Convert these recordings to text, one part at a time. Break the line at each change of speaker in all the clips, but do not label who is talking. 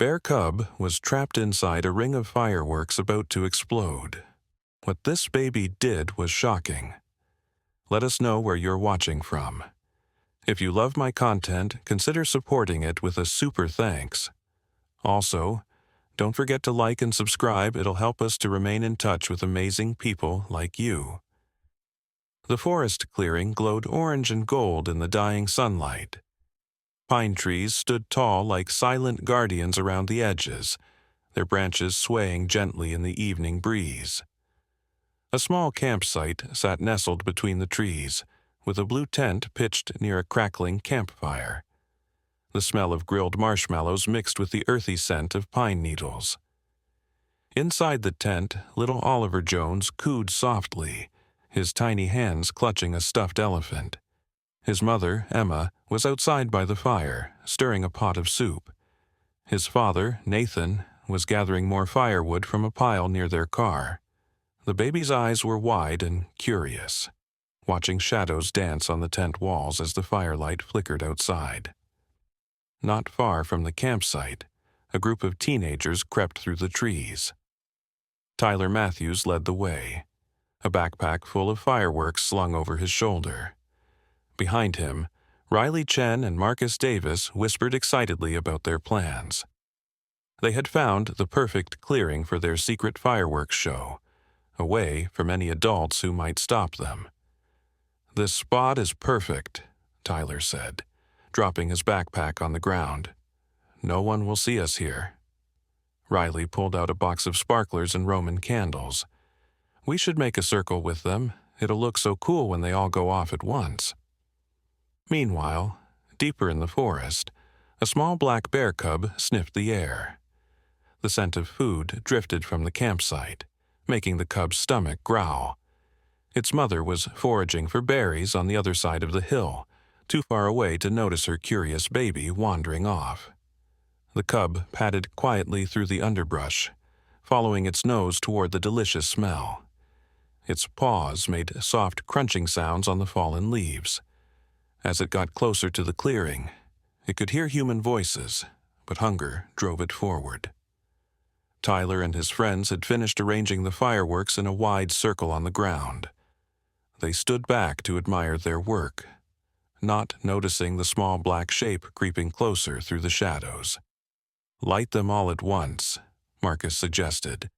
Bear cub was trapped inside a ring of fireworks about to explode. What this baby did was shocking. Let us know where you're watching from. If you love my content, consider supporting it with a super thanks. Also, don't forget to like and subscribe. It'll help us to remain in touch with amazing people like you. The forest clearing glowed orange and gold in the dying sunlight. Pine trees stood tall like silent guardians around the edges, their branches swaying gently in the evening breeze. A small campsite sat nestled between the trees, with a blue tent pitched near a crackling campfire. The smell of grilled marshmallows mixed with the earthy scent of pine needles. Inside the tent, little Oliver Jones cooed softly, his tiny hands clutching a stuffed elephant. His mother, Emma, was outside by the fire, stirring a pot of soup. His father, Nathan, was gathering more firewood from a pile near their car. The baby's eyes were wide and curious, watching shadows dance on the tent walls as the firelight flickered outside. Not far from the campsite, a group of teenagers crept through the trees. Tyler Matthews led the way, a backpack full of fireworks slung over his shoulder. Behind him, Riley Chen and Marcus Davis whispered excitedly about their plans. They had found the perfect clearing for their secret fireworks show, away from any adults who might stop them. "This spot is perfect," Tyler said, dropping his backpack on the ground. "No one will see us here." Riley pulled out a box of sparklers and Roman candles. "We should make a circle with them. It'll look so cool when they all go off at once." Meanwhile, deeper in the forest, a small black bear cub sniffed the air. The scent of food drifted from the campsite, making the cub's stomach growl. Its mother was foraging for berries on the other side of the hill, too far away to notice her curious baby wandering off. The cub padded quietly through the underbrush, following its nose toward the delicious smell. Its paws made soft crunching sounds on the fallen leaves. As it got closer to the clearing, it could hear human voices, but hunger drove it forward. Tyler and his friends had finished arranging the fireworks in a wide circle on the ground. They stood back to admire their work, not noticing the small black shape creeping closer through the shadows. "Light them all at once," Marcus suggested,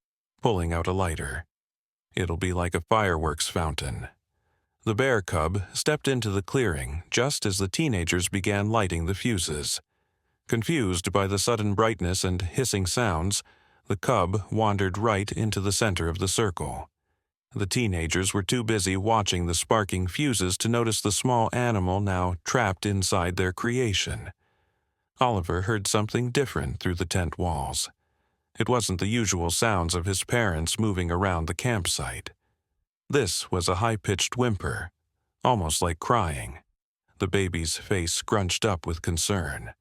pulling out a lighter. "It'll be like a fireworks fountain." The bear cub stepped into the clearing just as the teenagers began lighting the fuses. Confused by the sudden brightness and hissing sounds, the cub wandered right into the center of the circle. The teenagers were too busy watching the sparking fuses to notice the small animal now trapped inside their creation. Oliver heard something different through the tent walls. It wasn't the usual sounds of his parents moving around the campsite. This was a high-pitched whimper, almost like crying, the baby's face scrunched up with concern.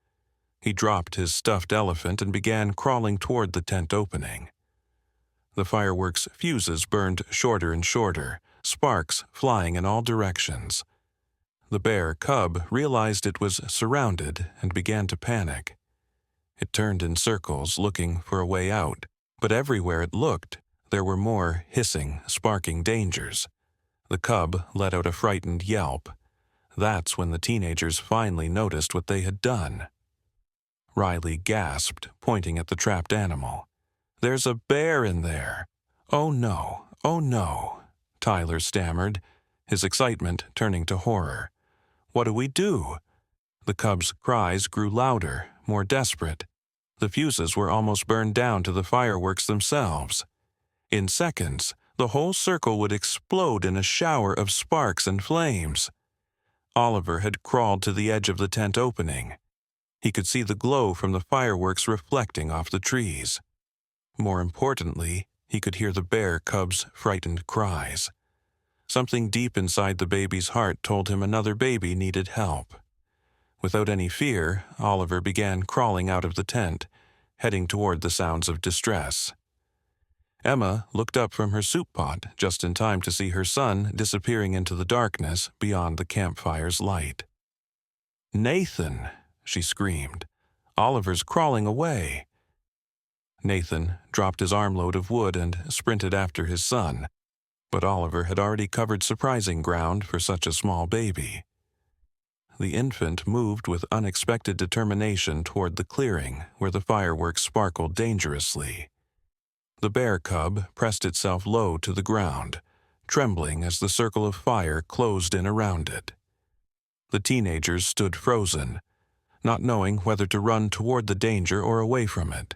He dropped his stuffed elephant and began crawling toward the tent opening. The fireworks fuses burned shorter and shorter, sparks flying in all directions. The bear cub realized it was surrounded and began to panic. It turned in circles looking for a way out, but everywhere it looked, there were more hissing, sparking dangers. The cub let out a frightened yelp. That's when the teenagers finally noticed what they had done. Riley gasped, pointing at the trapped animal. "There's a bear in there!" "Oh no, oh no," Tyler stammered, his excitement turning to horror. "What do we do?" The cub's cries grew louder, more desperate. The fuses were almost burned down to the fireworks themselves. In seconds, the whole circle would explode in a shower of sparks and flames. Oliver had crawled to the edge of the tent opening. He could see the glow from the fireworks reflecting off the trees. More importantly, he could hear the bear cub's frightened cries. Something deep inside the baby's heart told him another baby needed help. Without any fear, Oliver began crawling out of the tent, heading toward the sounds of distress. Emma looked up from her soup pot just in time to see her son disappearing into the darkness beyond the campfire's light. "Nathan!" she screamed. "Oliver's crawling away. Nathan dropped his armload of wood and sprinted after his son, but Oliver had already covered surprising ground for such a small baby. The infant moved with unexpected determination toward the clearing where the fireworks sparkled dangerously. The bear cub pressed itself low to the ground, trembling as the circle of fire closed in around it. The teenagers stood frozen, not knowing whether to run toward the danger or away from it.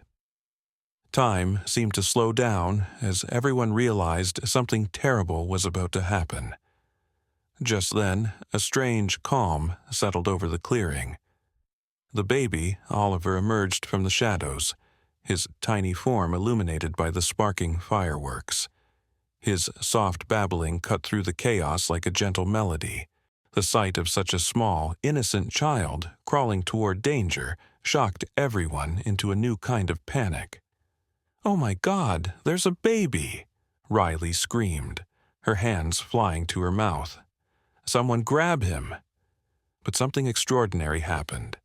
Time seemed to slow down as everyone realized something terrible was about to happen. Just then, a strange calm settled over the clearing. The baby, Oliver, emerged from the shadows, his tiny form illuminated by the sparking fireworks. His soft babbling cut through the chaos like a gentle melody. The sight of such a small, innocent child crawling toward danger shocked everyone into a new kind of panic. "Oh my God, there's a baby!" Riley screamed, her hands flying to her mouth. "Someone grab him!" But something extraordinary happened.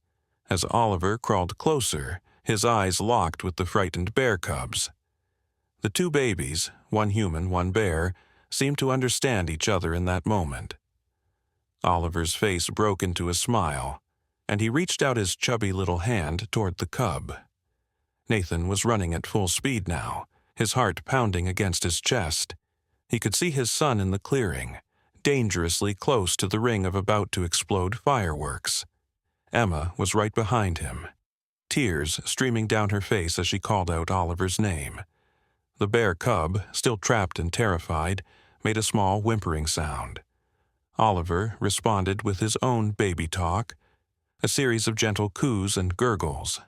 As Oliver crawled closer, his eyes locked with the frightened bear cubs. The two babies, one human, one bear, seemed to understand each other in that moment. Oliver's face broke into a smile, and he reached out his chubby little hand toward the cub. Nathan was running at full speed now, his heart pounding against his chest. He could see his son in the clearing, dangerously close to the ring of about-to-explode fireworks. Emma was right behind him, tears streaming down her face as she called out Oliver's name. The bear cub, still trapped and terrified, made a small whimpering sound. Oliver responded with his own baby talk, a series of gentle coos and gurgles.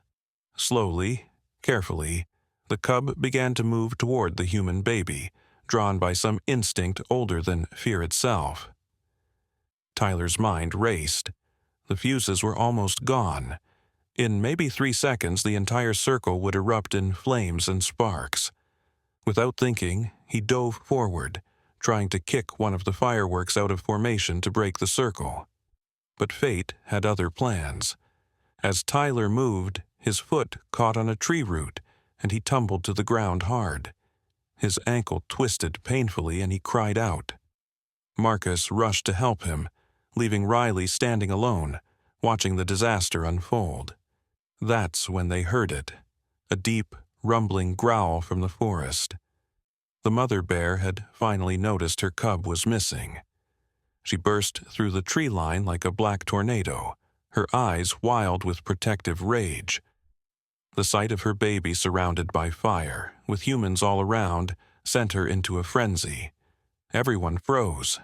Slowly, carefully, the cub began to move toward the human baby, drawn by some instinct older than fear itself. Tyler's mind raced. The fuses were almost gone. In maybe 3 seconds, the entire circle would erupt in flames and sparks. Without thinking, he dove forward, trying to kick one of the fireworks out of formation to break the circle. But fate had other plans. As Tyler moved, his foot caught on a tree root, and he tumbled to the ground hard. His ankle twisted painfully, and he cried out. Marcus rushed to help him, leaving Riley standing alone, watching the disaster unfold. That's when they heard it, a deep, rumbling growl from the forest. The mother bear had finally noticed her cub was missing. She burst through the tree line like a black tornado, her eyes wild with protective rage. The sight of her baby surrounded by fire, with humans all around, sent her into a frenzy. Everyone froze.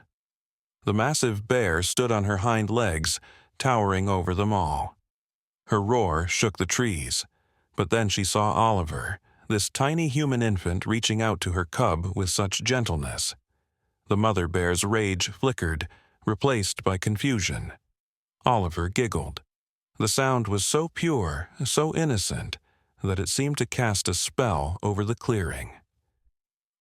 The massive bear stood on her hind legs, towering over them all. Her roar shook the trees, but then she saw Oliver, this tiny human infant reaching out to her cub with such gentleness. The mother bear's rage flickered, replaced by confusion. Oliver giggled. The sound was so pure, so innocent, that it seemed to cast a spell over the clearing.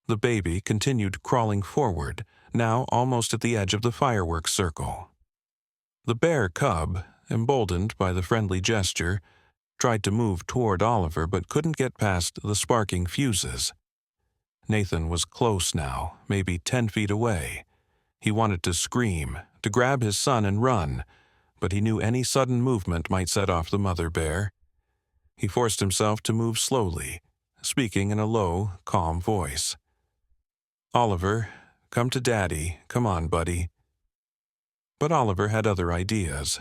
The baby continued crawling forward, now almost at the edge of the fireworks circle. The bear cub, emboldened by the friendly gesture, tried to move toward Oliver but couldn't get past the sparking fuses. Nathan was close now, maybe 10 feet away. He wanted to scream, to grab his son and run, but he knew any sudden movement might set off the mother bear. He forced himself to move slowly, speaking in a low, calm voice. "Oliver, come to Daddy. Come on, buddy." But Oliver had other ideas.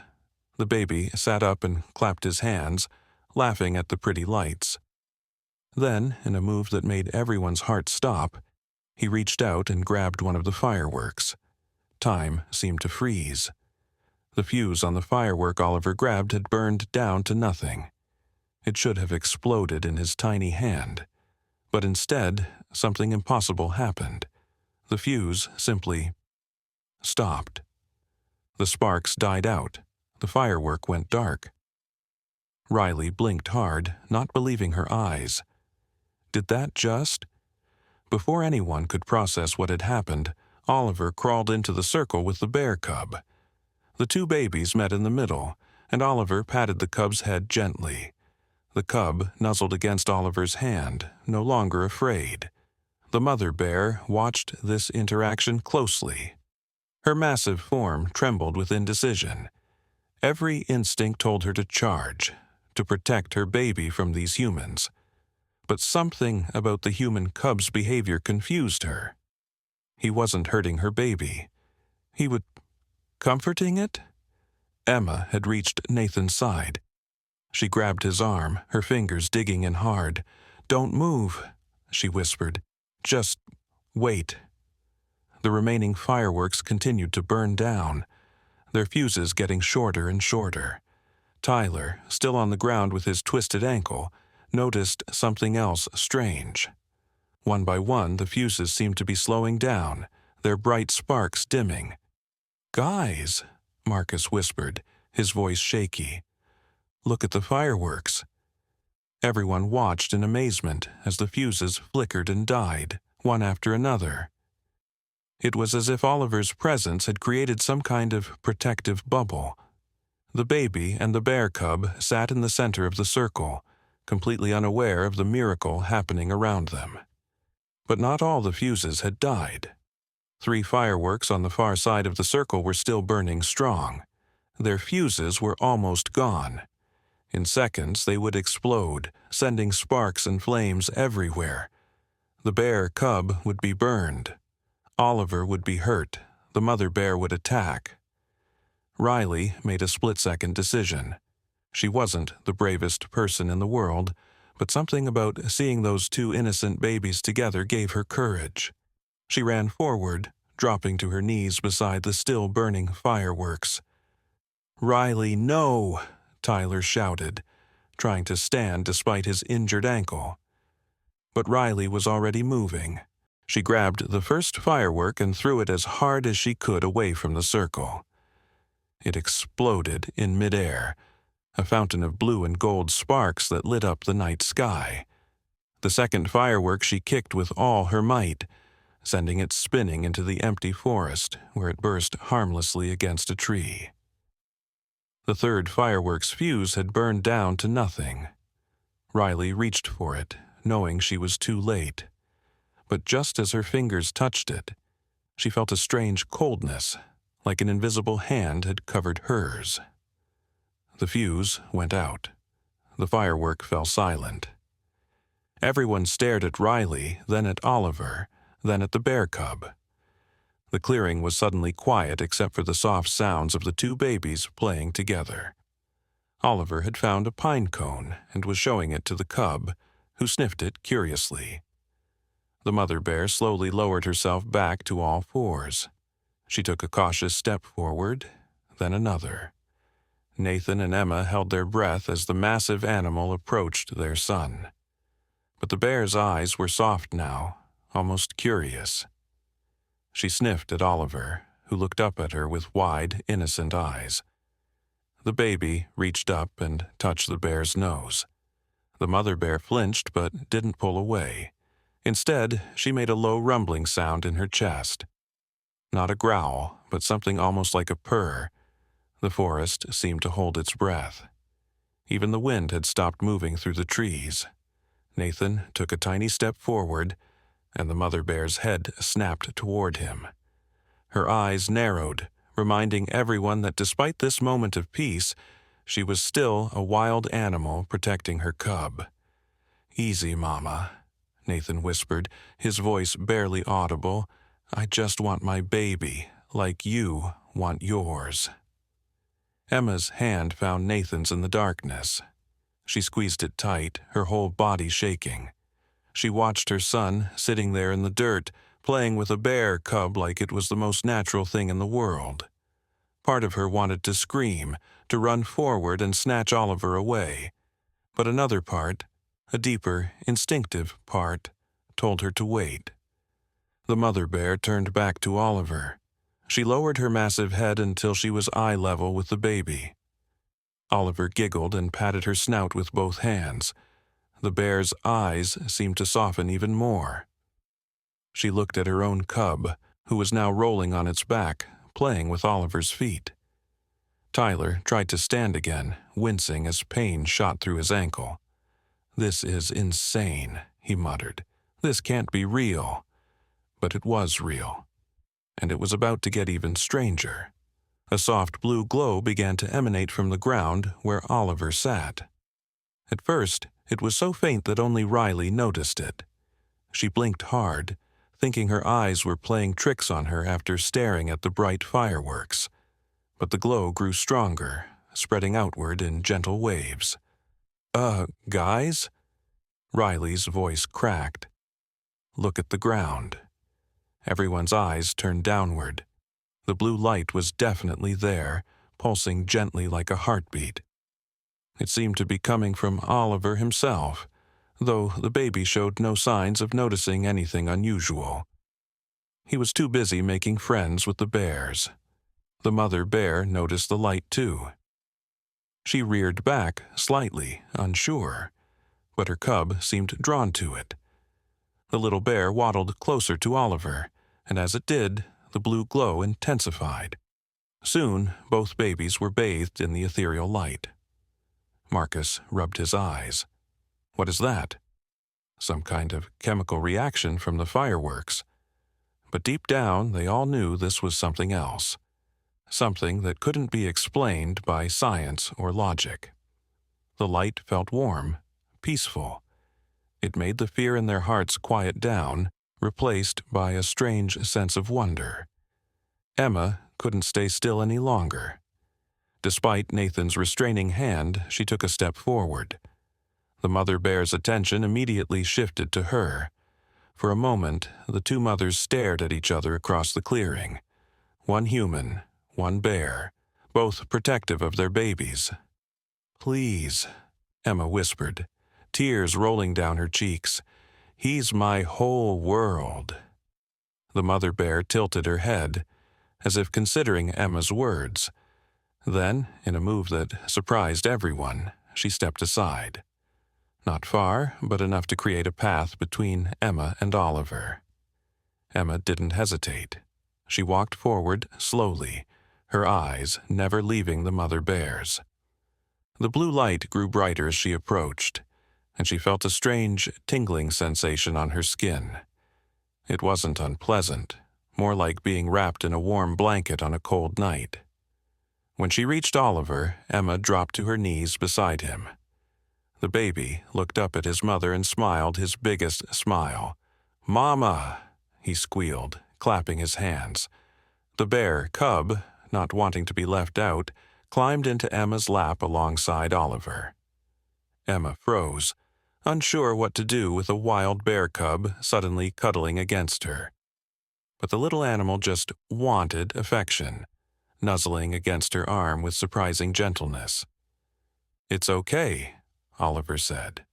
The baby sat up and clapped his hands, laughing at the pretty lights. Then, in a move that made everyone's heart stop, he reached out and grabbed one of the fireworks. Time seemed to freeze. The fuse on the firework Oliver grabbed had burned down to nothing. It should have exploded in his tiny hand. But instead, something impossible happened. The fuse simply stopped. The sparks died out. The firework went dark. Riley blinked hard, not believing her eyes. Did that just? Before anyone could process what had happened, Oliver crawled into the circle with the bear cub. The two babies met in the middle, and Oliver patted the cub's head gently. The cub nuzzled against Oliver's hand, no longer afraid. The mother bear watched this interaction closely. Her massive form trembled with indecision. Every instinct told her to charge, to protect her baby from these humans. But something about the human cub's behavior confused her. He wasn't hurting her baby. He would... comforting it? Emma had reached Nathan's side. She grabbed his arm, her fingers digging in hard. "Don't move," she whispered. "Just wait." The remaining fireworks continued to burn down, their fuses getting shorter and shorter. Tyler, still on the ground with his twisted ankle, noticed something else strange. One by one, the fuses seemed to be slowing down, their bright sparks dimming. "Guys," Marcus whispered, his voice shaky. "Look at the fireworks." Everyone watched in amazement as the fuses flickered and died, one after another. It was as if Oliver's presence had created some kind of protective bubble. The baby and the bear cub sat in the center of the circle, completely unaware of the miracle happening around them. But not all the fuses had died. 3 fireworks on the far side of the circle were still burning strong. Their fuses were almost gone. In seconds, they would explode, sending sparks and flames everywhere. The bear cub would be burned. Oliver would be hurt. The mother bear would attack. Riley made a split-second decision. She wasn't the bravest person in the world, but something about seeing those 2 innocent babies together gave her courage. She ran forward, dropping to her knees beside the still burning fireworks. "Riley, no!" Tyler shouted, trying to stand despite his injured ankle. But Riley was already moving. She grabbed the first firework and threw it as hard as she could away from the circle. It exploded in midair, a fountain of blue and gold sparks that lit up the night sky. The second firework she kicked with all her might, sending it spinning into the empty forest, where it burst harmlessly against a tree. The third firework's fuse had burned down to nothing. Riley reached for it, knowing she was too late. But just as her fingers touched it, she felt a strange coldness, like an invisible hand had covered hers. The fuse went out. The firework fell silent. Everyone stared at Riley, then at Oliver, then at the bear cub. The clearing was suddenly quiet except for the soft sounds of the 2 babies playing together. Oliver had found a pine cone and was showing it to the cub, who sniffed it curiously. The mother bear slowly lowered herself back to all 4s. She took a cautious step forward, then another. Nathan and Emma held their breath as the massive animal approached their son. But the bear's eyes were soft now, almost curious. She sniffed at Oliver, who looked up at her with wide, innocent eyes. The baby reached up and touched the bear's nose. The mother bear flinched but didn't pull away. Instead, she made a low rumbling sound in her chest. Not a growl, but something almost like a purr. The forest seemed to hold its breath. Even the wind had stopped moving through the trees. Nathan took a tiny step forward, and the mother bear's head snapped toward him. Her eyes narrowed, reminding everyone that despite this moment of peace, she was still a wild animal protecting her cub. "Easy, Mama," Nathan whispered, his voice barely audible. "I just want my baby, like you want yours." Emma's hand found Nathan's in the darkness. She squeezed it tight, her whole body shaking. She watched her son sitting there in the dirt, playing with a bear cub like it was the most natural thing in the world. Part of her wanted to scream, to run forward and snatch Oliver away. But another part, a deeper, instinctive part, told her to wait. The mother bear turned back to Oliver. She lowered her massive head until she was eye level with the baby. Oliver giggled and patted her snout with both hands. The bear's eyes seemed to soften even more. She looked at her own cub, who was now rolling on its back, playing with Oliver's feet. Tyler tried to stand again, wincing as pain shot through his ankle. "This is insane," he muttered. "This can't be real." But it was real. And it was about to get even stranger. A soft blue glow began to emanate from the ground where Oliver sat. At first, it was so faint that only Riley noticed it. She blinked hard, thinking her eyes were playing tricks on her after staring at the bright fireworks. But the glow grew stronger, spreading outward in gentle waves. Guys?" Riley's voice cracked. "Look at the ground." Everyone's eyes turned downward. The blue light was definitely there, pulsing gently like a heartbeat. It seemed to be coming from Oliver himself, though the baby showed no signs of noticing anything unusual. He was too busy making friends with the bears. The mother bear noticed the light too. She reared back, slightly, unsure, but her cub seemed drawn to it. The little bear waddled closer to Oliver, and as it did, the blue glow intensified. Soon, both babies were bathed in the ethereal light. Marcus rubbed his eyes. "What is that?" Some kind of chemical reaction from the fireworks. But deep down, they all knew this was something else. Something that couldn't be explained by science or logic. The light felt warm, peaceful. It made the fear in their hearts quiet down, replaced by a strange sense of wonder. Emma couldn't stay still any longer. Despite Nathan's restraining hand, she took a step forward. The mother bear's attention immediately shifted to her. For a moment, the two mothers stared at each other across the clearing. One human, one bear, both protective of their babies. "Please," Emma whispered, tears rolling down her cheeks. "He's my whole world." The mother bear tilted her head, as if considering Emma's words. Then, in a move that surprised everyone, she stepped aside. Not far, but enough to create a path between Emma and Oliver. Emma didn't hesitate. She walked forward slowly, her eyes never leaving the mother bear's. The blue light grew brighter as she approached, and she felt a strange, tingling sensation on her skin. It wasn't unpleasant, more like being wrapped in a warm blanket on a cold night. When she reached Oliver, Emma dropped to her knees beside him. The baby looked up at his mother and smiled his biggest smile. "Mama!" he squealed, clapping his hands. The bear cub, not wanting to be left out, climbed into Emma's lap alongside Oliver. Emma froze, unsure what to do with a wild bear cub suddenly cuddling against her. But the little animal just wanted affection, nuzzling against her arm with surprising gentleness. "It's okay," Oliver said.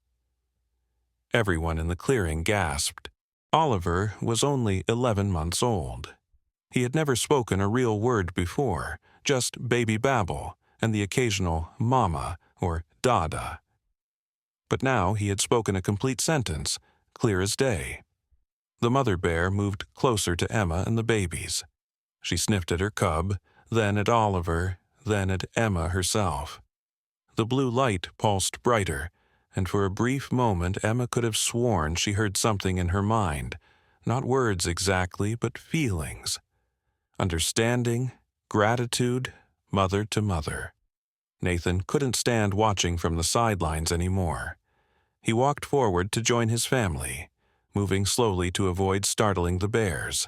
Everyone in the clearing gasped. Oliver was only 11 months old. He had never spoken a real word before, just baby babble and the occasional mama or dada. But now he had spoken a complete sentence, clear as day. The mother bear moved closer to Emma and the babies. She sniffed at her cub, then at Oliver, then at Emma herself. The blue light pulsed brighter, and for a brief moment Emma could have sworn she heard something in her mind, not words exactly, but feelings. Understanding, gratitude, mother to mother. Nathan couldn't stand watching from the sidelines anymore. He walked forward to join his family, moving slowly to avoid startling the bears.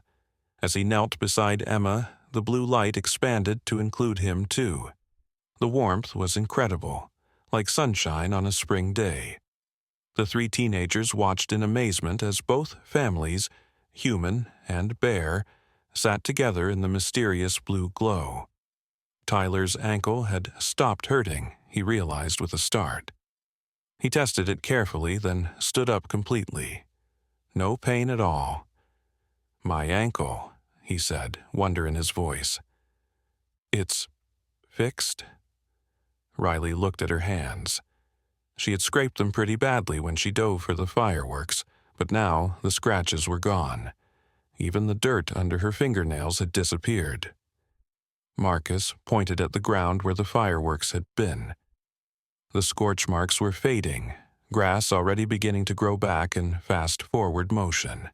As he knelt beside Emma, the blue light expanded to include him too. The warmth was incredible, like sunshine on a spring day. The three teenagers watched in amazement as both families, human and bear, sat together in the mysterious blue glow. Tyler's ankle had stopped hurting, he realized with a start. He tested it carefully, then stood up completely. No pain at all. "My ankle," he said, wonder in his voice. "It's fixed?" Riley looked at her hands. She had scraped them pretty badly when she dove for the fireworks, but now the scratches were gone. Even the dirt under her fingernails had disappeared. Marcus pointed at the ground where the fireworks had been. The scorch marks were fading, grass already beginning to grow back in fast forward motion.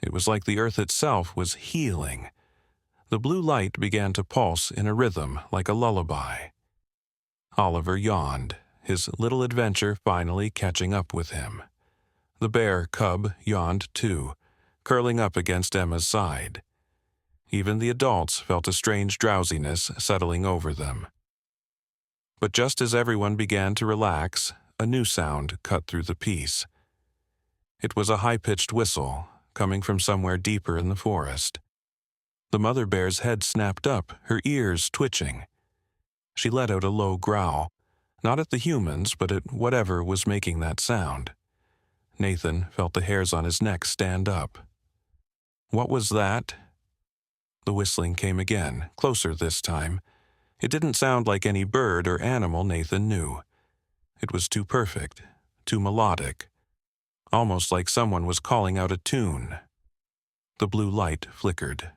It was like the earth itself was healing. The blue light began to pulse in a rhythm like a lullaby. Oliver yawned, his little adventure finally catching up with him. The bear cub yawned too, curling up against Emma's side. Even the adults felt a strange drowsiness settling over them. But just as everyone began to relax, a new sound cut through the peace. It was a high-pitched whistle, coming from somewhere deeper in the forest. The mother bear's head snapped up, her ears twitching. She let out a low growl, not at the humans, but at whatever was making that sound. Nathan felt the hairs on his neck stand up. What was that? The whistling came again, closer this time. It didn't sound like any bird or animal Nathan knew. It was too perfect, too melodic, almost like someone was calling out a tune. The blue light flickered.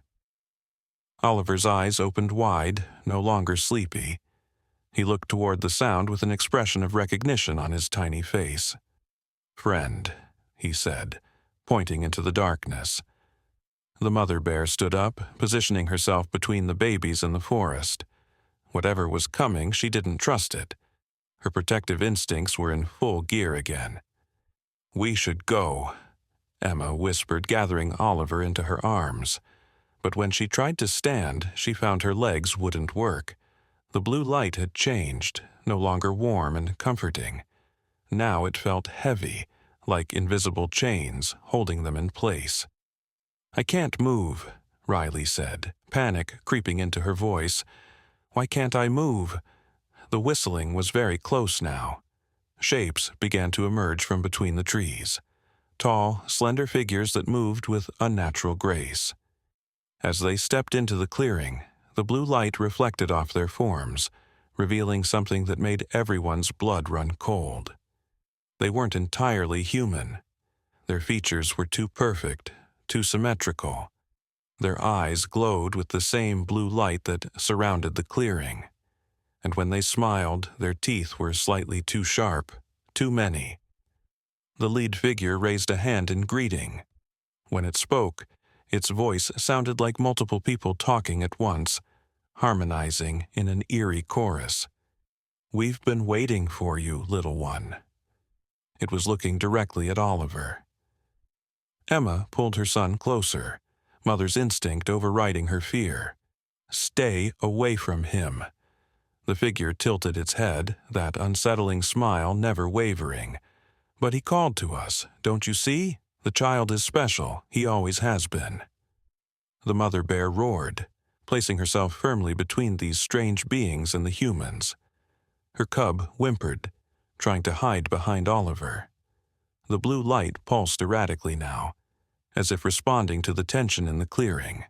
Oliver's eyes opened wide, no longer sleepy. He looked toward the sound with an expression of recognition on his tiny face. "Friend," he said, pointing into the darkness. The mother bear stood up, positioning herself between the babies and the forest. Whatever was coming, she didn't trust it. Her protective instincts were in full gear again. "We should go," Emma whispered, gathering Oliver into her arms. But when she tried to stand, she found her legs wouldn't work. The blue light had changed, no longer warm and comforting. Now it felt heavy, like invisible chains holding them in place. "I can't move," Riley said, panic creeping into her voice. "Why can't I move?" The whistling was very close now. Shapes began to emerge from between the trees. Tall, slender figures that moved with unnatural grace. As they stepped into the clearing, the blue light reflected off their forms, revealing something that made everyone's blood run cold. They weren't entirely human. Their features were too perfect, too symmetrical. Their eyes glowed with the same blue light that surrounded the clearing. And when they smiled, their teeth were slightly too sharp, too many. The lead figure raised a hand in greeting. When it spoke, its voice sounded like multiple people talking at once, harmonizing in an eerie chorus. "We've been waiting for you, little one." It was looking directly at Oliver. Emma pulled her son closer, mother's instinct overriding her fear. "Stay away from him." The figure tilted its head, that unsettling smile never wavering. "But he called to us, don't you see? The child is special, he always has been." The mother bear roared, placing herself firmly between these strange beings and the humans. Her cub whimpered, trying to hide behind Oliver. The blue light pulsed erratically now, as if responding to the tension in the clearing.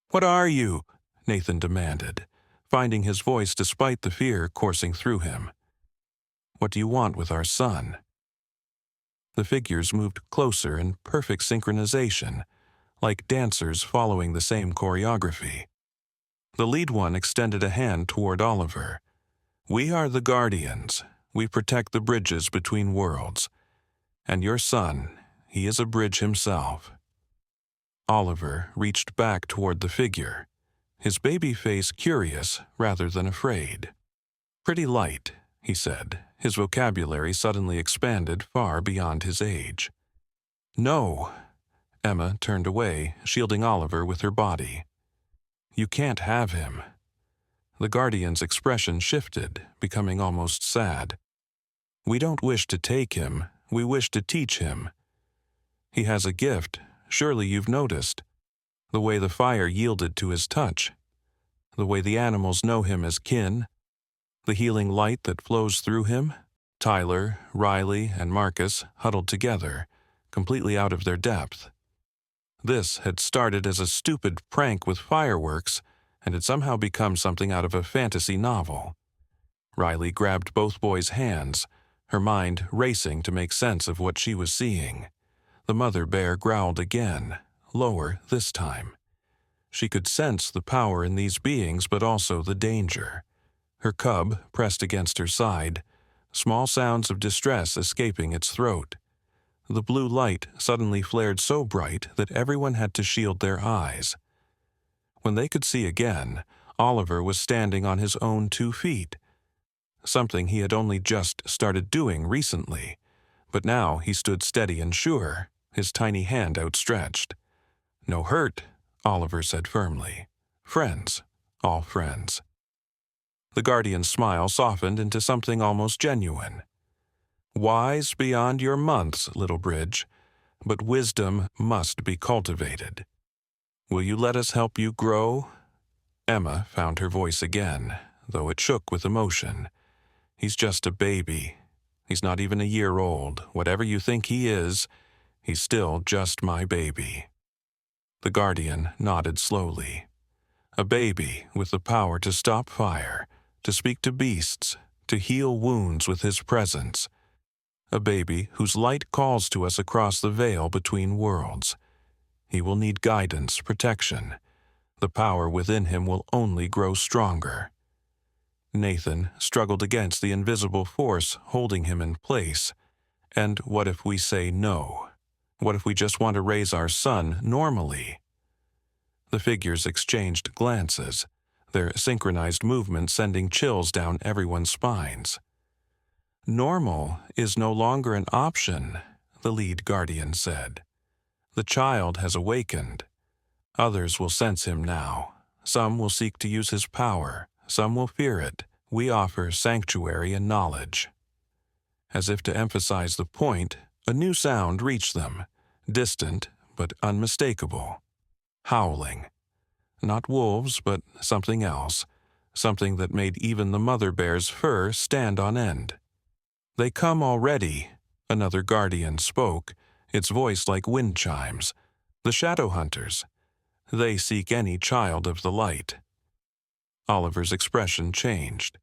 "What are you?" Nathan demanded, finding his voice despite the fear coursing through him. "What do you want with our son?" The figures moved closer in perfect synchronization, like dancers following the same choreography. The lead one extended a hand toward Oliver. "We are the Guardians. We protect the bridges between worlds. And your son, he is a bridge himself." Oliver reached back toward the figure, his baby face curious rather than afraid. "Pretty light," he said, his vocabulary suddenly expanded far beyond his age. "No." Emma turned away, shielding Oliver with her body. "You can't have him." The Guardian's expression shifted, becoming almost sad. "We don't wish to take him, we wish to teach him. He has a gift, surely you've noticed. The way the fire yielded to his touch. The way the animals know him as kin. The healing light that flows through him. Tyler, Riley, and Marcus huddled together, completely out of their depth. This had started as a stupid prank with fireworks and had somehow become something out of a fantasy novel. Riley grabbed both boys' hands, her mind racing to make sense of what she was seeing. The mother bear growled again, lower this time. She could sense the power in these beings, but also the danger. Her cub pressed against her side, small sounds of distress escaping its throat. The blue light suddenly flared so bright that everyone had to shield their eyes. When they could see again, Oliver was standing on his own 2 feet, something he had only just started doing recently, but now he stood steady and sure, his tiny hand outstretched. "No hurt," Oliver said firmly. "Friends, all friends." The Guardian's smile softened into something almost genuine. "Wise beyond your months, Little Bridge, but wisdom must be cultivated. Will you let us help you grow?" Emma found her voice again, though it shook with emotion. "He's just a baby. He's not even a year old. Whatever you think he is, he's still just my baby." The Guardian nodded slowly. A baby with the power to stop fire, to speak to beasts, to heal wounds with his presence. A baby whose light calls to us across the veil between worlds. He will need guidance, protection. The power within him will only grow stronger. Nathan struggled against the invisible force holding him in place. And what if we say no? What if we just want to raise our son normally? The figures exchanged glances, their synchronized movements sending chills down everyone's spines. "Normal is no longer an option," the lead Guardian said. "The child has awakened. Others will sense him now. Some will seek to use his power. Some will fear it. We offer sanctuary and knowledge." As if to emphasize the point, a new sound reached them, distant but unmistakable. Howling. Not wolves, but something else, something that made even the mother bear's fur stand on end. "They come already," another Guardian spoke, its voice like wind chimes. "The Shadow Hunters. They seek any child of the light." Oliver's expression changed.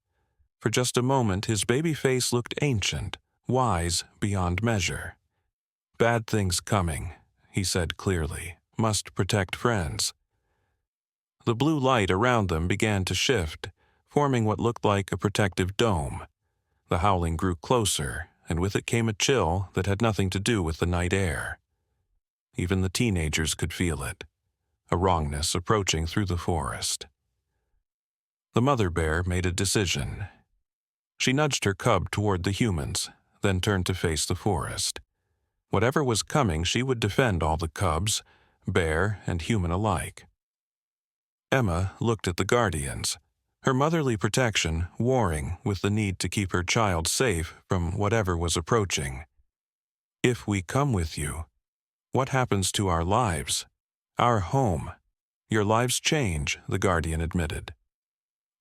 For just a moment his baby face looked ancient, wise beyond measure. "Bad things coming," he said clearly. "Must protect friends." The blue light around them began to shift, forming what looked like a protective dome. The howling grew closer, and with it came a chill that had nothing to do with the night air. Even the teenagers could feel it, a wrongness approaching through the forest. The mother bear made a decision. She nudged her cub toward the humans, then turned to face the forest. Whatever was coming, she would defend all the cubs, bear and human alike. Emma looked at the Guardians, her motherly protection warring with the need to keep her child safe from whatever was approaching. "If we come with you, what happens to our lives? Our home? Your lives change," the Guardian admitted.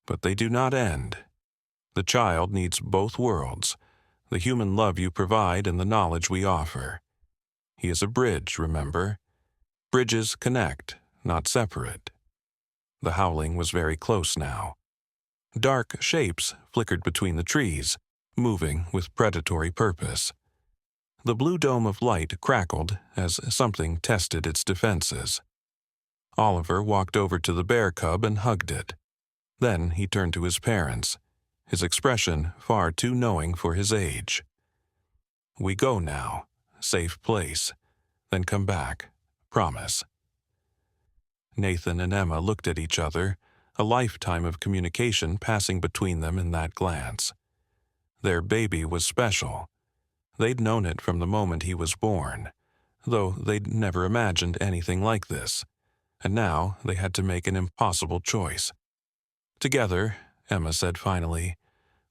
"But they do not end. The child needs both worlds, the human love you provide and the knowledge we offer. He is a bridge, remember? Bridges connect, not separate." The howling was very close now. Dark shapes flickered between the trees, moving with predatory purpose. The blue dome of light crackled as something tested its defenses. Oliver walked over to the bear cub and hugged it. Then he turned to his parents, his expression far too knowing for his age. "We go now. Safe place. Then come back. Promise." Nathan and Emma looked at each other, a lifetime of communication passing between them in that glance. Their baby was special. They'd known it from the moment he was born, though they'd never imagined anything like this, and now they had to make an impossible choice. "Together," Emma said finally.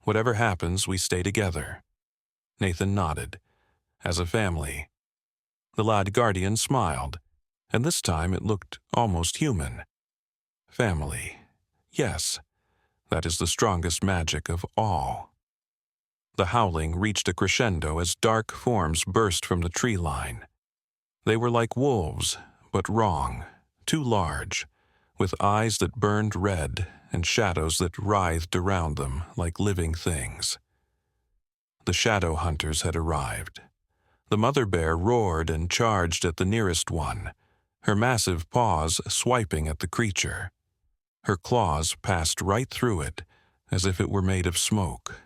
"Whatever happens, we stay together." Nathan nodded. "As a family." The lad Guardian smiled, and this time it looked almost human. Family. Yes, that is the strongest magic of all. The howling reached a crescendo as dark forms burst from the tree line. They were like wolves, but wrong, too large, with eyes that burned red and shadows that writhed around them like living things. The Shadow Hunters had arrived. The mother bear roared and charged at the nearest one, her massive paws swiping at the creature. Her claws passed right through it, as if it were made of smoke.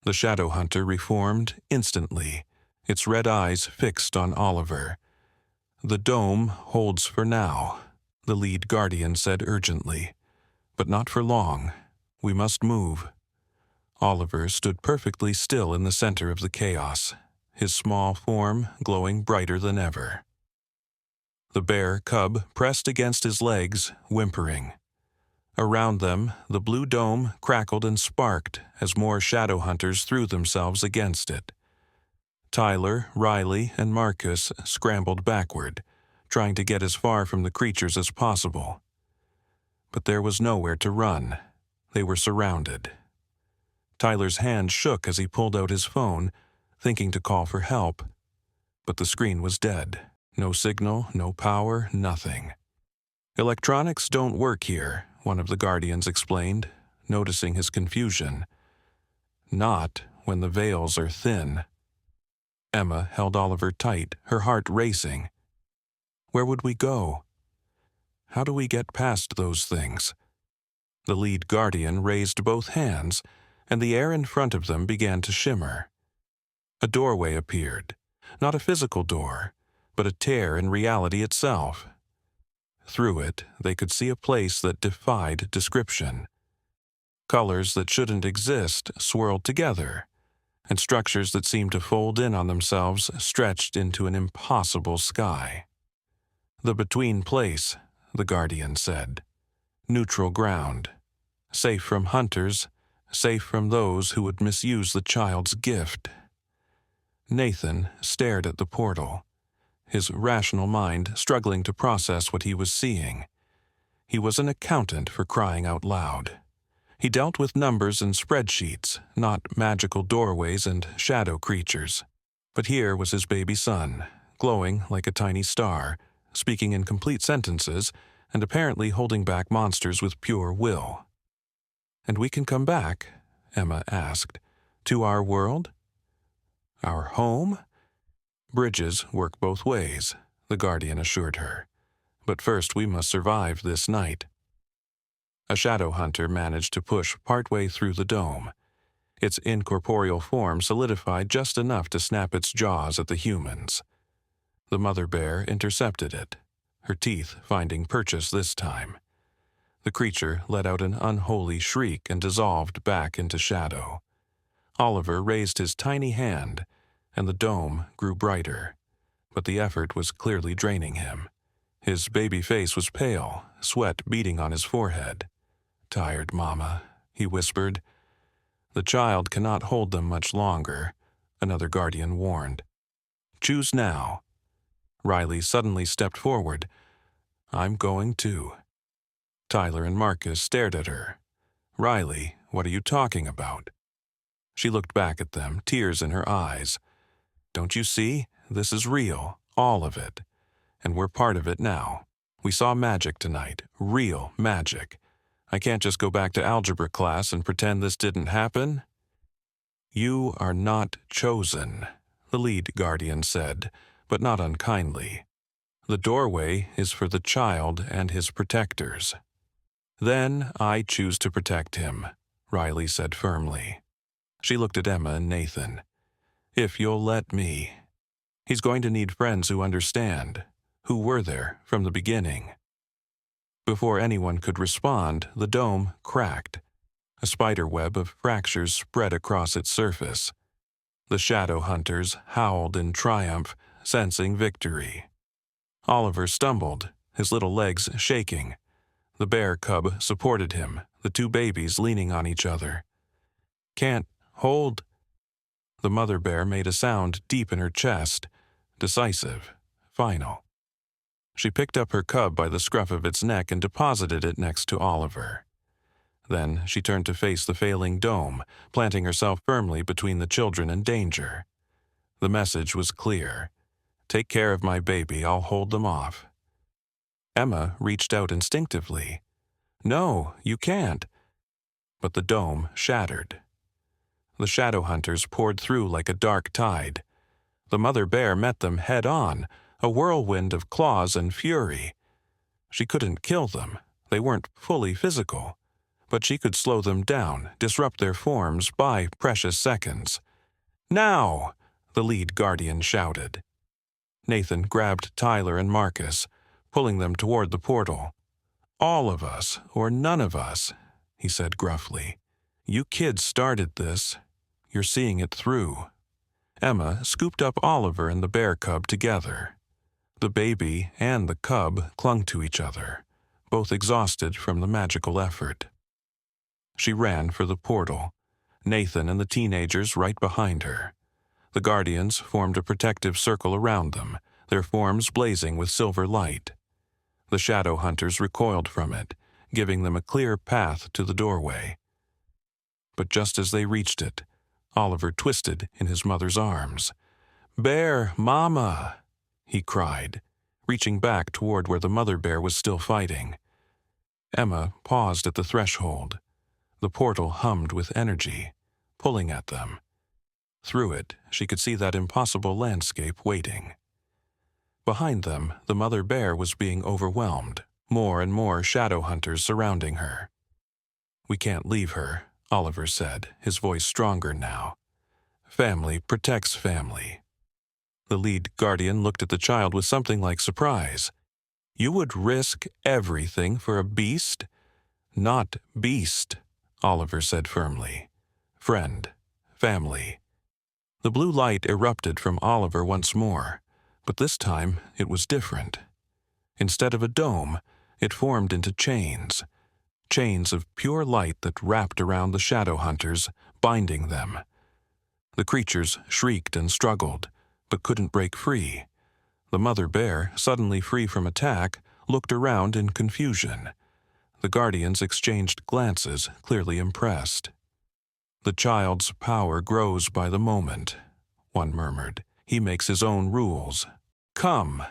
The shadow hunter reformed instantly, its red eyes fixed on Oliver. "The dome holds for now," the lead guardian said urgently. "But not for long. We must move." Oliver stood perfectly still in the center of the chaos, his small form glowing brighter than ever. The bear cub pressed against his legs, whimpering. Around them, the blue dome crackled and sparked as more shadow hunters threw themselves against it. Tyler, Riley, and Marcus scrambled backward, trying to get as far from the creatures as possible. But there was nowhere to run. They were surrounded. Tyler's hand shook as he pulled out his phone, thinking to call for help. But the screen was dead. No signal, no power, nothing. "Electronics don't work here," one of the guardians explained, noticing his confusion. "Not when the veils are thin." Emma held Oliver tight, her heart racing. Where would we go? How do we get past those things? The lead guardian raised both hands, and the air in front of them began to shimmer. A doorway appeared, not a physical door, but a tear in reality itself. Through it, they could see a place that defied description. Colors that shouldn't exist swirled together, and structures that seemed to fold in on themselves stretched into an impossible sky. "The between place," the guardian said. "Neutral ground. Safe from hunters, safe from those who would misuse the child's gift." Nathan stared at the portal, his rational mind struggling to process what he was seeing. He was an accountant, for crying out loud. He dealt with numbers and spreadsheets, not magical doorways and shadow creatures. But here was his baby son, glowing like a tiny star, speaking in complete sentences, and apparently holding back monsters with pure will. "And we can come back?" Emma asked. "To our world? Our home?" "Bridges work both ways," the guardian assured her. "But first we must survive this night." A shadow hunter managed to push partway through the dome. Its incorporeal form solidified just enough to snap its jaws at the humans. The mother bear intercepted it, her teeth finding purchase this time. The creature let out an unholy shriek and dissolved back into shadow. Oliver raised his tiny hand, and the dome grew brighter, but the effort was clearly draining him. His baby face was pale, sweat beading on his forehead. "Tired, Mama," he whispered. "The child cannot hold them much longer," another guardian warned. "Choose now." Riley suddenly stepped forward. "I'm going too." Tyler and Marcus stared at her. "Riley, what are you talking about?" She looked back at them, tears in her eyes. "Don't you see? This is real, all of it. And we're part of it now. We saw magic tonight, real magic. I can't just go back to algebra class and pretend this didn't happen." "You are not chosen," the lead guardian said, but not unkindly. "The doorway is for the child and his protectors." "Then I choose to protect him," Riley said firmly. She looked at Emma and Nathan. "If you'll let me. He's going to need friends who understand, who were there from the beginning." Before anyone could respond, the dome cracked. A spider web of fractures spread across its surface. The shadow hunters howled in triumph, sensing victory. Oliver stumbled, his little legs shaking. The bear cub supported him, the two babies leaning on each other. "Can't hold." The mother bear made a sound deep in her chest, decisive, final. She picked up her cub by the scruff of its neck and deposited it next to Oliver. Then she turned to face the failing dome, planting herself firmly between the children and danger. The message was clear. "Take care of my baby, I'll hold them off." Emma reached out instinctively. "No, you can't." But the dome shattered. The shadow hunters poured through like a dark tide. The mother bear met them head-on, a whirlwind of claws and fury. She couldn't kill them. They weren't fully physical. but she could slow them down, disrupt their forms by precious seconds. "Now!" the lead guardian shouted. Nathan grabbed Tyler and Marcus, pulling them toward the portal. "All of us, or none of us," he said gruffly. "You kids started this. You're seeing it through." Emma scooped up Oliver and the bear cub together. The baby and the cub clung to each other, both exhausted from the magical effort. She ran for the portal, Nathan and the teenagers right behind her. The guardians formed a protective circle around them, their forms blazing with silver light. The shadow hunters recoiled from it, giving them a clear path to the doorway. But just as they reached it, Oliver twisted in his mother's arms. "Bear, Mama!" he cried, reaching back toward where the mother bear was still fighting. Emma paused at the threshold. The portal hummed with energy, pulling at them. Through it, she could see that impossible landscape waiting. Behind them, the mother bear was being overwhelmed, more and more shadow hunters surrounding her. "We can't leave her," Oliver said, his voice stronger now. "Family protects family." The lead guardian looked at the child with something like surprise. "You would risk everything for a beast?" "Not beast," Oliver said firmly. "Friend, family." The blue light erupted from Oliver once more, but this time it was different. Instead of a dome, it formed into chains. Chains of pure light that wrapped around the shadow hunters, binding them. The creatures shrieked and struggled, but couldn't break free. The mother bear, suddenly free from attack, looked around in confusion. The guardians exchanged glances, clearly impressed. "The child's power grows by the moment," one murmured. "He makes his own rules." "Come!"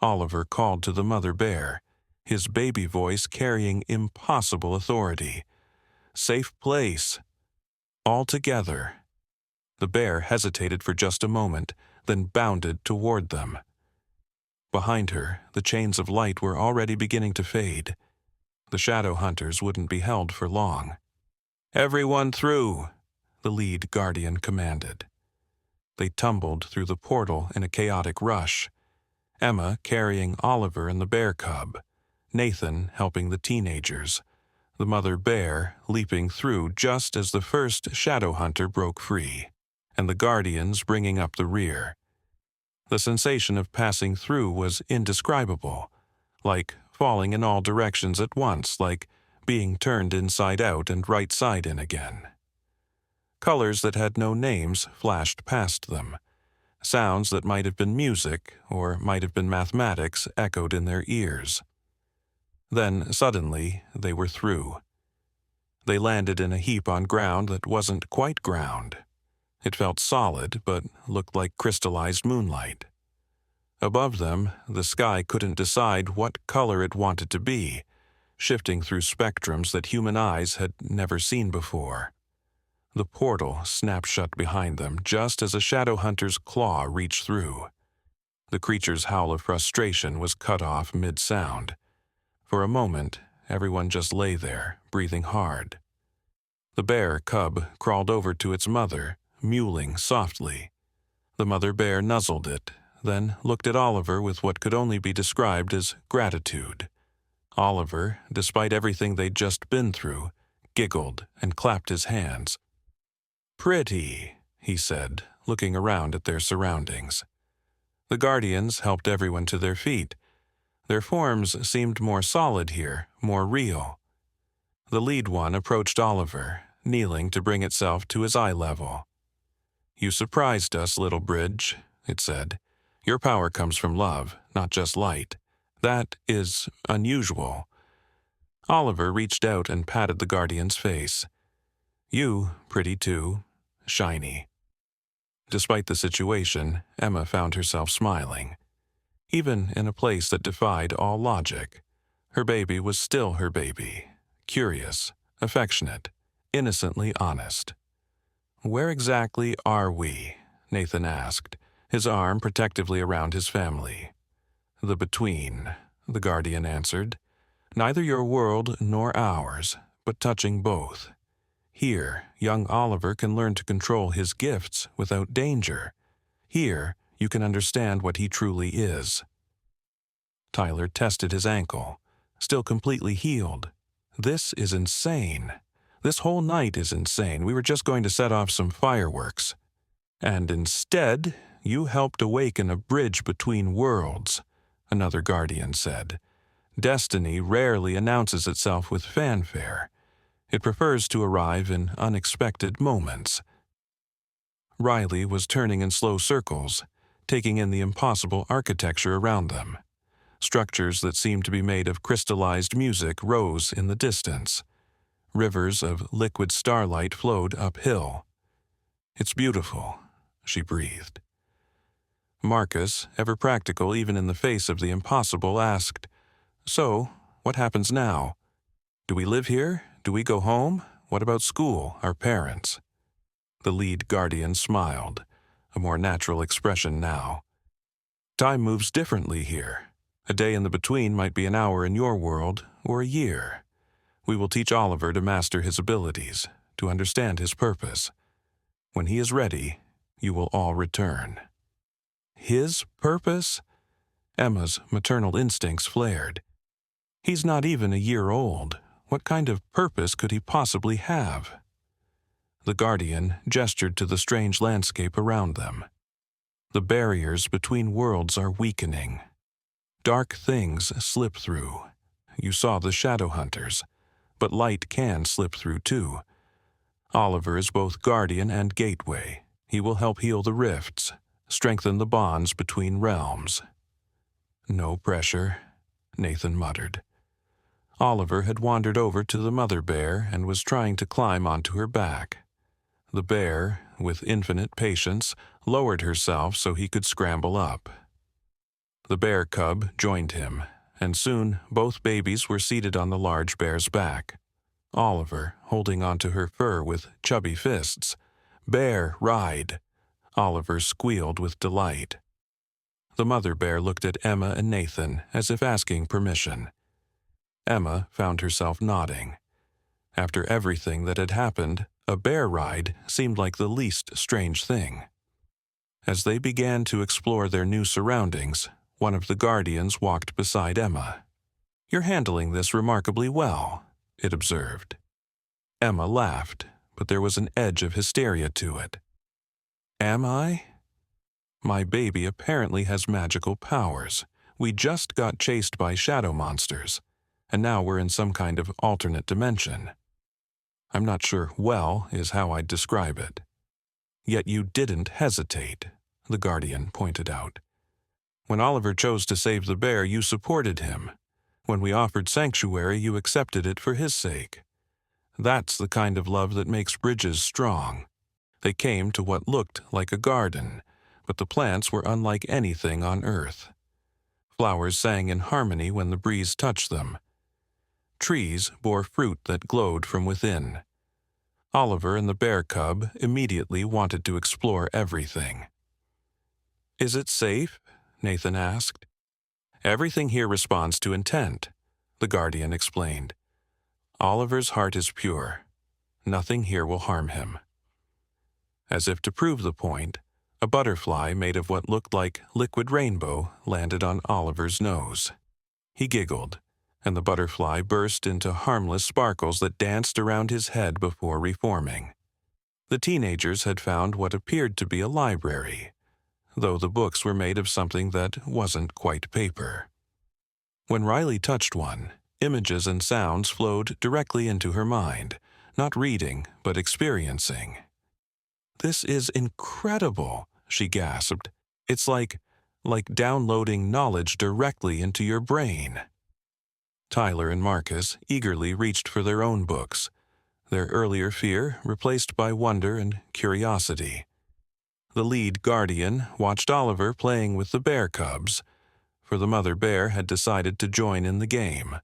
Oliver called to the mother bear, his baby voice carrying impossible authority. "Safe place. All together." The bear hesitated for just a moment, then bounded toward them. Behind her, the chains of light were already beginning to fade. The shadow hunters wouldn't be held for long. "Everyone through!" the lead guardian commanded. They tumbled through the portal in a chaotic rush. Emma carrying Oliver and the bear cub, Nathan helping the teenagers, the mother bear leaping through just as the first shadow hunter broke free, and the guardians bringing up the rear. The sensation of passing through was indescribable, like falling in all directions at once, like being turned inside out and right side in again. Colors that had no names flashed past them. Sounds that might have been music or might have been mathematics echoed in their ears. Then, suddenly, they were through. They landed in a heap on ground that wasn't quite ground. It felt solid, but looked like crystallized moonlight. Above them, the sky couldn't decide what color it wanted to be, shifting through spectrums that human eyes had never seen before. The portal snapped shut behind them just as a shadow hunter's claw reached through. The creature's howl of frustration was cut off mid-sound. For a moment, everyone just lay there, breathing hard. The bear cub crawled over to its mother, mewling softly. The mother bear nuzzled it, then looked at Oliver with what could only be described as gratitude. Oliver, despite everything they'd just been through, giggled and clapped his hands. "Pretty," he said, looking around at their surroundings. The guardians helped everyone to their feet. Their forms seemed more solid here, more real. The lead one approached Oliver, kneeling to bring itself to his eye level. "You surprised us, Little Bridge," it said. "Your power comes from love, not just light. That is unusual." Oliver reached out and patted the guardian's face. "You, pretty too. Shiny." Despite the situation, Emma found herself smiling. Even in a place that defied all logic, her baby was still her baby, curious, affectionate, innocently honest. "Where exactly are we?" Nathan asked, his arm protectively around his family. "The between," the guardian answered. "Neither your world nor ours, but touching both. Here, young Oliver can learn to control his gifts without danger. Here, you can understand what he truly is. Tyler tested his ankle, still completely healed. This is insane. This whole night is insane. We were just going to set off some fireworks. And instead, you helped awaken a bridge between worlds, another guardian said. Destiny rarely announces itself with fanfare. It prefers to arrive in unexpected moments. Riley was turning in slow circles, taking in the impossible architecture around them. Structures that seemed to be made of crystallized music rose in the distance. Rivers of liquid starlight flowed uphill. "It's beautiful," she breathed. Marcus, ever practical even in the face of the impossible, asked, "So, what happens now? Do we live here? Do we go home? What about school, our parents?" The lead guardian smiled, a more natural expression now. "Time moves differently here. A day in the between might be an hour in your world, or a year. We will teach Oliver to master his abilities, to understand his purpose. When he is ready, you will all return." His purpose? Emma's maternal instincts flared. He's not even a year old. What kind of purpose could he possibly have? The guardian gestured to the strange landscape around them. The barriers between worlds are weakening. Dark things slip through. You saw the shadow hunters, but light can slip through too. Oliver is both guardian and gateway. He will help heal the rifts, strengthen the bonds between realms. "No pressure," Nathan muttered. Oliver had wandered over to the mother bear and was trying to climb onto her back. The bear, with infinite patience, lowered herself so he could scramble up. The bear cub joined him, and soon both babies were seated on the large bear's back. Oliver holding onto her fur with chubby fists. "Bear, ride!" Oliver squealed with delight. The mother bear looked at Emma and Nathan as if asking permission. Emma found herself nodding. After everything that had happened, a bear ride seemed like the least strange thing. As they began to explore their new surroundings, one of the guardians walked beside Emma. "You're handling this remarkably well," it observed. Emma laughed, but there was an edge of hysteria to it. "Am I? My baby apparently has magical powers. We just got chased by shadow monsters, and now we're in some kind of alternate dimension. I'm not sure 'well' is how I'd describe it." "Yet you didn't hesitate," the guardian pointed out. "When Oliver chose to save the bear, you supported him. When we offered sanctuary, you accepted it for his sake. That's the kind of love that makes bridges strong. They came to what looked like a garden, but the plants were unlike anything on earth. Flowers sang in harmony when the breeze touched them. Trees bore fruit that glowed from within. Oliver and the bear cub immediately wanted to explore everything." "Is it safe?" Nathan asked. "Everything here responds to intent," the guardian explained. "Oliver's heart is pure. Nothing here will harm him." As if to prove the point, a butterfly made of what looked like liquid rainbow landed on Oliver's nose. He giggled, and the butterfly burst into harmless sparkles that danced around his head before reforming. The teenagers had found what appeared to be a library, though the books were made of something that wasn't quite paper. When Riley touched one, images and sounds flowed directly into her mind, not reading, but experiencing. "This is incredible," she gasped. "It's like downloading knowledge directly into your brain." Tyler and Marcus eagerly reached for their own books, their earlier fear replaced by wonder and curiosity. The lead guardian watched Oliver playing with the bear cubs, for the mother bear had decided to join in the game,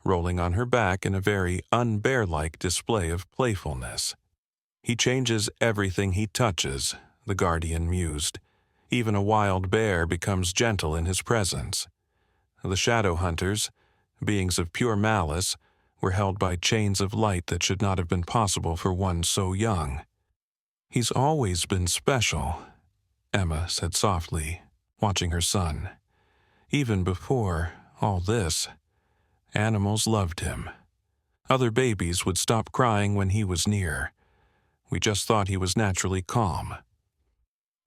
rolling on her back in a very unbear-like display of playfulness. "He changes everything he touches," the guardian mused. "Even a wild bear becomes gentle in his presence. The shadow hunters, beings of pure malice, were held by chains of light that should not have been possible for one so young. "He's always been special," Emma said softly, watching her son. "Even before all this, animals loved him. Other babies would stop crying when he was near. We just thought he was naturally calm."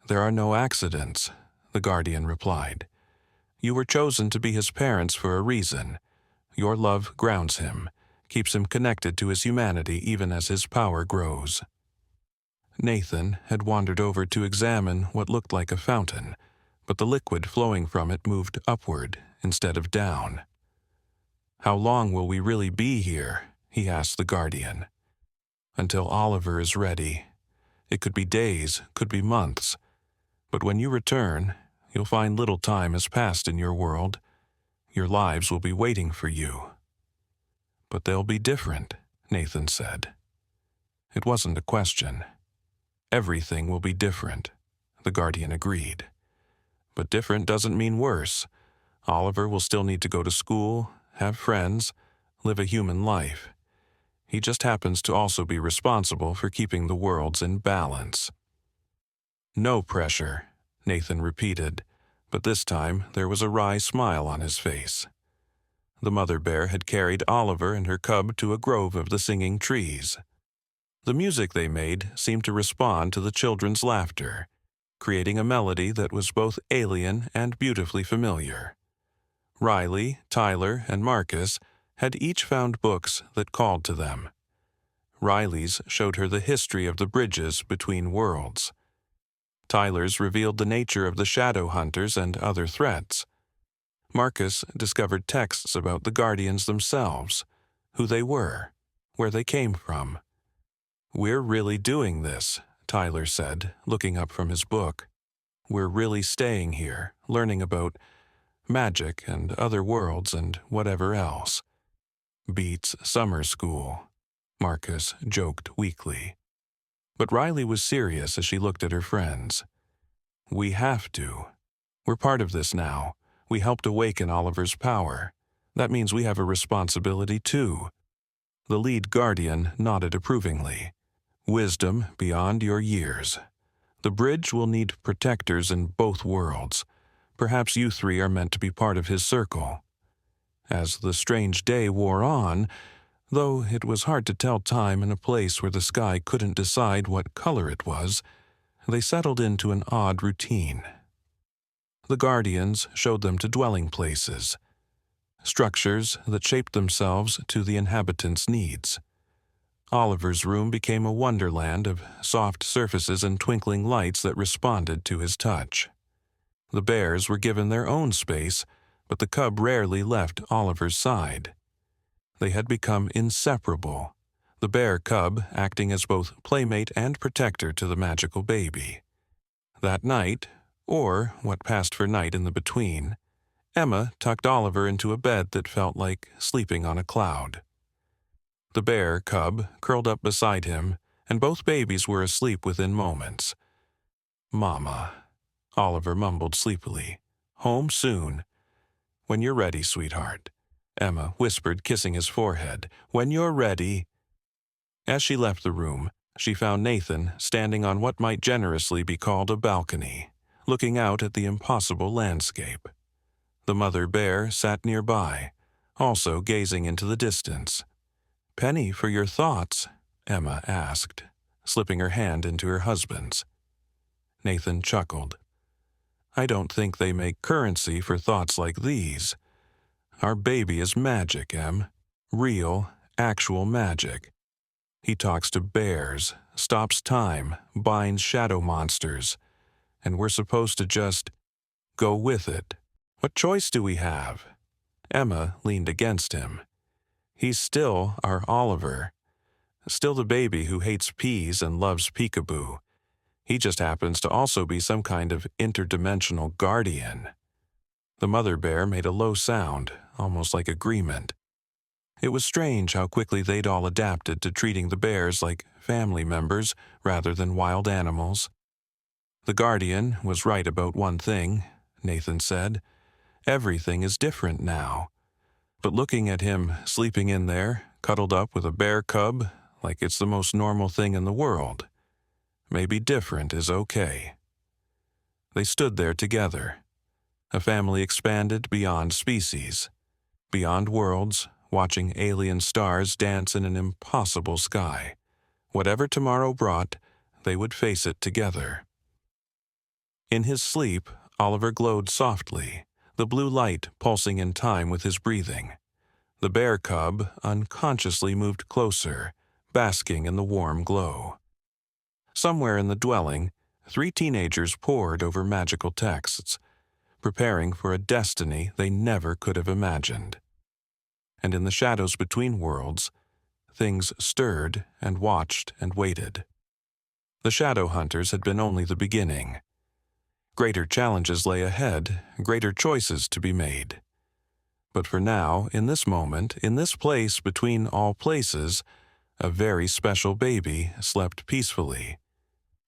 "There are no accidents," the guardian replied. "You were chosen to be his parents for a reason. Your love grounds him, keeps him connected to his humanity even as his power grows." Nathan had wandered over to examine what looked like a fountain, but the liquid flowing from it moved upward instead of down. "How long will we really be here?" he asked the guardian. "Until Oliver is ready. It could be days, could be months. But when you return, you'll find little time has passed in your world. Your lives will be waiting for you." "But they'll be different," Nathan said. It wasn't a question. "Everything will be different," the guardian agreed. "But different doesn't mean worse. Oliver will still need to go to school, have friends, live a human life. He just happens to also be responsible for keeping the worlds in balance." "No pressure," Nathan repeated, but this time there was a wry smile on his face. The mother bear had carried Oliver and her cub to a grove of the singing trees. The music they made seemed to respond to the children's laughter, creating a melody that was both alien and beautifully familiar. Riley, Tyler, and Marcus had each found books that called to them. Riley's showed her the history of the bridges between worlds. Tyler's revealed the nature of the shadow hunters and other threats. Marcus discovered texts about the guardians themselves, who they were, where they came from. "We're really doing this," Tyler said, looking up from his book. "We're really staying here, learning about magic and other worlds and whatever else." "Beats summer school," Marcus joked weakly. But Riley was serious as she looked at her friends. "We have to. We're part of this now. We helped awaken Oliver's power. That means we have a responsibility too." The lead guardian nodded approvingly. "Wisdom beyond your years. The bridge will need protectors in both worlds. Perhaps you three are meant to be part of his circle." As the strange day wore on, though it was hard to tell time in a place where the sky couldn't decide what color it was, they settled into an odd routine. The guardians showed them to dwelling places, structures that shaped themselves to the inhabitants' needs. Oliver's room became a wonderland of soft surfaces and twinkling lights that responded to his touch. The bears were given their own space, but the cub rarely left Oliver's side. They had become inseparable, the bear cub acting as both playmate and protector to the magical baby. That night, or what passed for night in the between, Emma tucked Oliver into a bed that felt like sleeping on a cloud. The bear cub curled up beside him, and both babies were asleep within moments. "Mama," Oliver mumbled sleepily. "Home soon." "When you're ready, sweetheart," Emma whispered, kissing his forehead. "When you're ready." As she left the room, she found Nathan standing on what might generously be called a balcony, looking out at the impossible landscape. The mother bear sat nearby, also gazing into the distance. "Penny for your thoughts?" Emma asked, slipping her hand into her husband's. Nathan chuckled. "I don't think they make currency for thoughts like these. Our baby is magic, Em. Real, actual magic. He talks to bears, stops time, binds shadow monsters, and we're supposed to just go with it. What choice do we have?" Emma leaned against him. "He's still our Oliver. Still the baby who hates peas and loves peekaboo. He just happens to also be some kind of interdimensional guardian." The mother bear made a low sound, almost like agreement. It was strange how quickly they'd all adapted to treating the bears like family members rather than wild animals. "The guardian was right about one thing," Nathan said. "Everything is different now." But looking at him sleeping in there, cuddled up with a bear cub like it's the most normal thing in the world. Maybe different is okay. They stood there together, a family expanded beyond species, beyond worlds, watching alien stars dance in an impossible sky. Whatever tomorrow brought, they would face it together. In his sleep, Oliver glowed softly, the blue light pulsing in time with his breathing. The bear cub unconsciously moved closer, basking in the warm glow. Somewhere in the dwelling, 3 teenagers pored over magical texts, preparing for a destiny they never could have imagined. And in the shadows between worlds, things stirred and watched and waited. The Shadow Hunters had been only the beginning. Greater challenges lay ahead, greater choices to be made. But for now, in this moment, in this place between all places, a very special baby slept peacefully,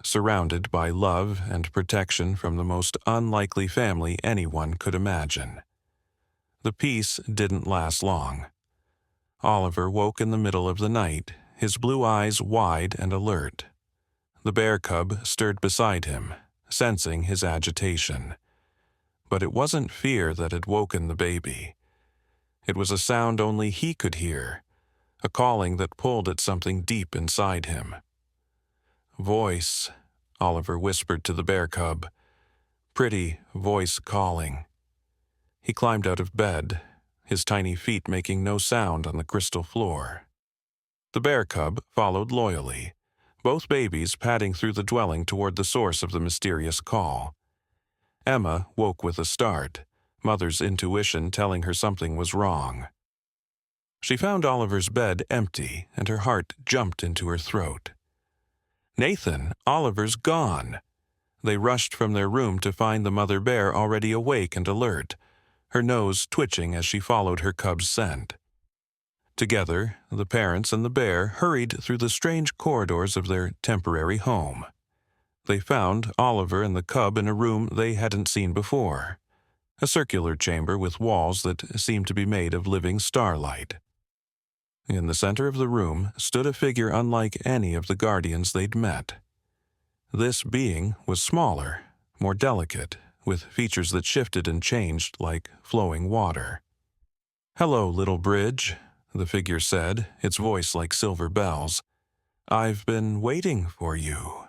surrounded by love and protection from the most unlikely family anyone could imagine. The peace didn't last long. Oliver woke in the middle of the night, his blue eyes wide and alert. The bear cub stirred beside him, sensing his agitation. But it wasn't fear that had woken the baby. It was a sound only he could hear, a calling that pulled at something deep inside him. "Voice," Oliver whispered to the bear cub. "Pretty voice calling." He climbed out of bed, his tiny feet making no sound on the crystal floor. The bear cub followed loyally, both babies padding through the dwelling toward the source of the mysterious call. Emma woke with a start, mother's intuition telling her something was wrong. She found Oliver's bed empty, and her heart jumped into her throat. "Nathan, Oliver's gone!" They rushed from their room to find the mother bear already awake and alert, her nose twitching as she followed her cub's scent. Together, the parents and the bear hurried through the strange corridors of their temporary home. They found Oliver and the cub in a room they hadn't seen before, a circular chamber with walls that seemed to be made of living starlight. In the center of the room stood a figure unlike any of the guardians they'd met. This being was smaller, more delicate, with features that shifted and changed like flowing water. "Hello, little bridge," the figure said, its voice like silver bells. "I've been waiting for you."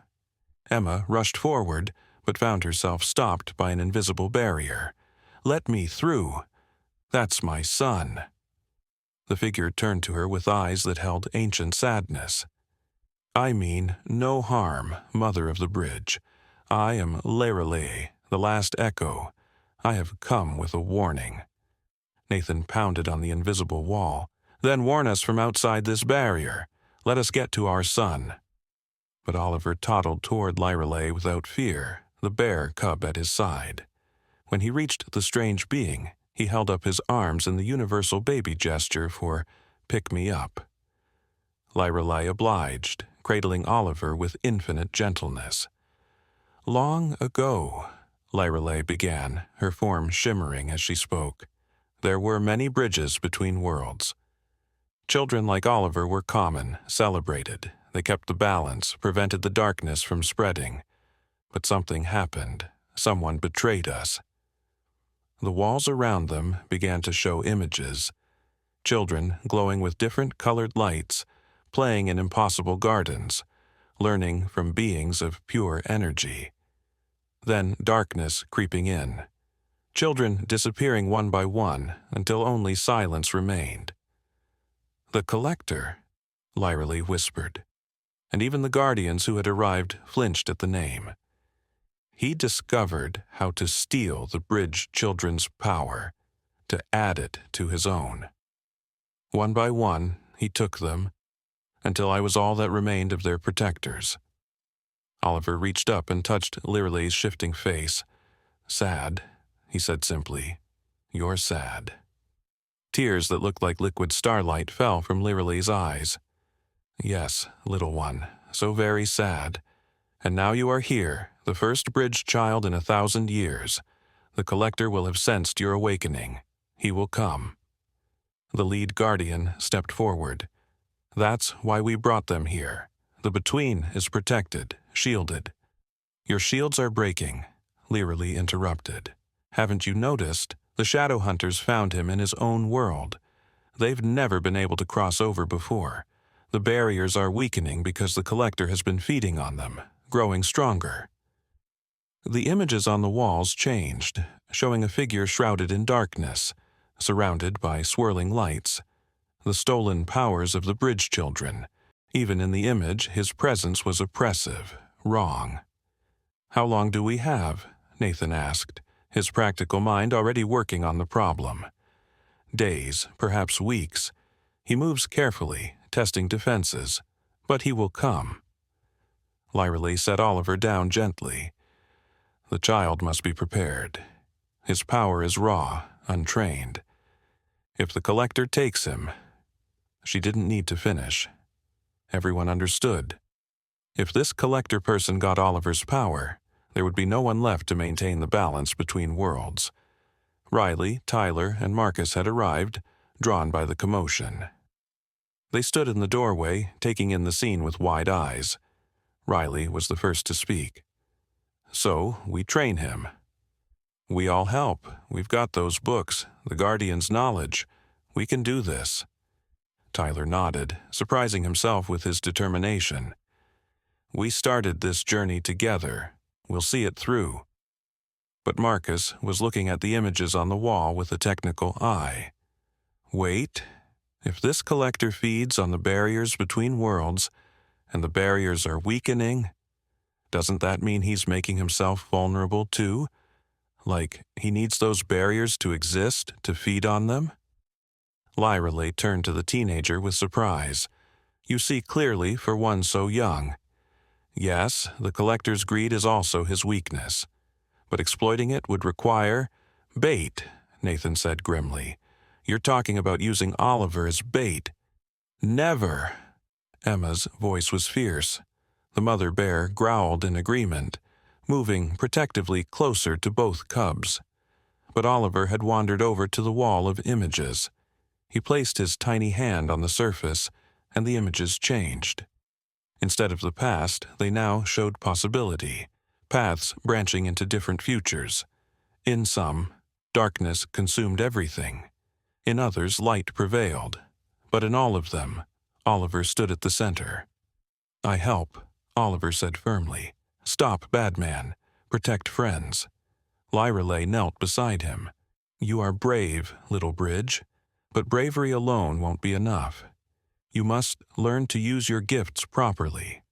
Emma rushed forward, but found herself stopped by an invisible barrier. "Let me through. That's my son." The figure turned to her with eyes that held ancient sadness. "I mean no harm, mother of the bridge. I am Lorelei, the last echo. I have come with a warning." Nathan pounded on the invisible wall. "Then warn us from outside this barrier. Let us get to our son." But Oliver toddled toward Lorelei without fear, the bear cub at his side. When he reached the strange being, he held up his arms in the universal baby gesture for "pick me up." Lorelei obliged, cradling Oliver with infinite gentleness. "Long ago," Lorelei began, her form shimmering as she spoke, "there were many bridges between worlds. Children like Oliver were common, celebrated. They kept the balance, prevented the darkness from spreading. But something happened. Someone betrayed us." The walls around them began to show images. Children glowing with different colored lights, playing in impossible gardens, learning from beings of pure energy. Then darkness creeping in. Children disappearing one by one until only silence remained. "The Collector," Lorelei whispered, and even the guardians who had arrived flinched at the name. He discovered how to steal the bridge children's power, to add it to his own. One by one, he took them, until I was all that remained of their protectors. Oliver reached up and touched Lorelei's shifting face. "Sad," he said simply. "You're sad." Tears that looked like liquid starlight fell from Lorelei's eyes. "Yes, little one, so very sad. And now you are here, the first bridge child in 1,000 years. The Collector will have sensed your awakening. He will come." The lead guardian stepped forward, That's why we brought them here. The Between is protected, shielded. Your shields are breaking, Leerily interrupted. Haven't you noticed? The Shadowhunters found him in his own world. They've never been able to cross over before. The barriers are weakening because the Collector has been feeding on them, growing stronger. The images on the walls changed, showing a figure shrouded in darkness, surrounded by swirling lights. The stolen powers of the Bridge Children. Even in the image, his presence was oppressive, wrong. "How long do we have?" Nathan asked, his practical mind already working on the problem. "Days, perhaps weeks. He moves carefully, testing defenses, but he will come." Lyerly set Oliver down gently. The child must be prepared. His power is raw, untrained. If the Collector takes him... She didn't need to finish. Everyone understood. If this Collector person got Oliver's power, there would be no one left to maintain the balance between worlds. Riley, Tyler, and Marcus had arrived, drawn by the commotion. They stood in the doorway, taking in the scene with wide eyes. Riley was the first to speak. "So, we train him." "We all help. We've got those books, the Guardian's knowledge. We can do this." Tyler nodded, surprising himself with his determination. "We started this journey together. We'll see it through." But Marcus was looking at the images on the wall with a technical eye. "Wait. If this Collector feeds on the barriers between worlds, and the barriers are weakening, doesn't that mean he's making himself vulnerable too? Like he needs those barriers to exist to feed on them?" Lyerly turned to the teenager with surprise. "You see clearly for one so young. Yes, the Collector's greed is also his weakness. But exploiting it would require bait," Nathan said grimly. "You're talking about using Oliver as bait." "Never!" Emma's voice was fierce. The mother bear growled in agreement, moving protectively closer to both cubs. But Oliver had wandered over to the wall of images. He placed his tiny hand on the surface, and the images changed. Instead of the past, they now showed possibility, paths branching into different futures. In some, darkness consumed everything. In others, light prevailed. But in all of them, Oliver stood at the center. "I help," Oliver said firmly. "Stop Badman. Protect friends." Lyerly knelt beside him. "You are brave, little Bridge. But bravery alone won't be enough. You must learn to use your gifts properly.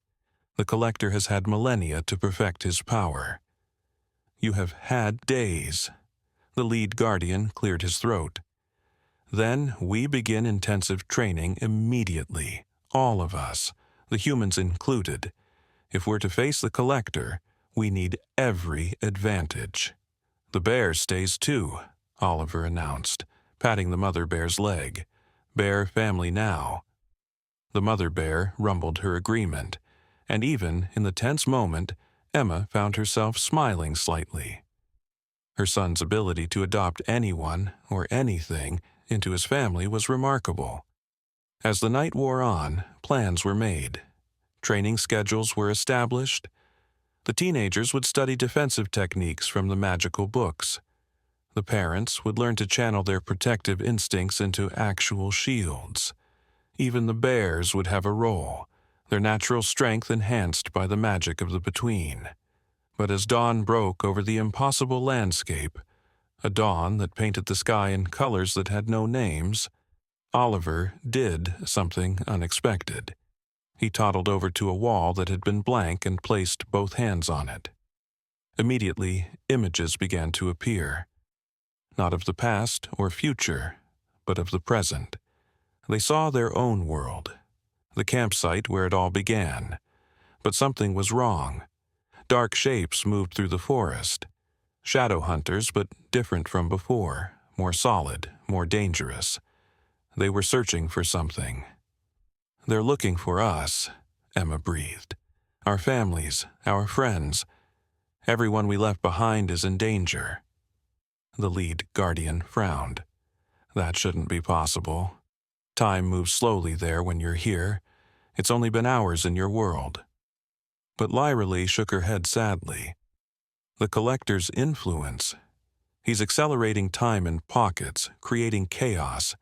The Collector has had millennia to perfect his power. You have had days." The lead Guardian cleared his throat. "Then we begin intensive training immediately, all of us, the humans included. If we're to face the Collector, we need every advantage." "The bear stays too," Oliver announced, patting the mother bear's leg. "Bear family now." The mother bear rumbled her agreement, and even in the tense moment, Emma found herself smiling slightly. Her son's ability to adopt anyone or anything into his family was remarkable. As the night wore on, plans were made. Training schedules were established. The teenagers would study defensive techniques from the magical books. The parents would learn to channel their protective instincts into actual shields. Even the bears would have a role, their natural strength enhanced by the magic of the Between. But as dawn broke over the impossible landscape, a dawn that painted the sky in colors that had no names, Oliver did something unexpected. He toddled over to a wall that had been blank and placed both hands on it. Immediately, images began to appear. Not of the past or future, but of the present. They saw their own world, the campsite where it all began. But something was wrong. Dark shapes moved through the forest. Shadowhunters, but different from before, more solid, more dangerous. They were searching for something. "They're looking for us," Emma breathed. "Our families, our friends. Everyone we left behind is in danger." The lead Guardian frowned. "That shouldn't be possible." Time moves slowly there when you're here. It's only been hours in your world. But Lyra Lee shook her head sadly. The Collector's influence. He's accelerating time in pockets, creating chaos.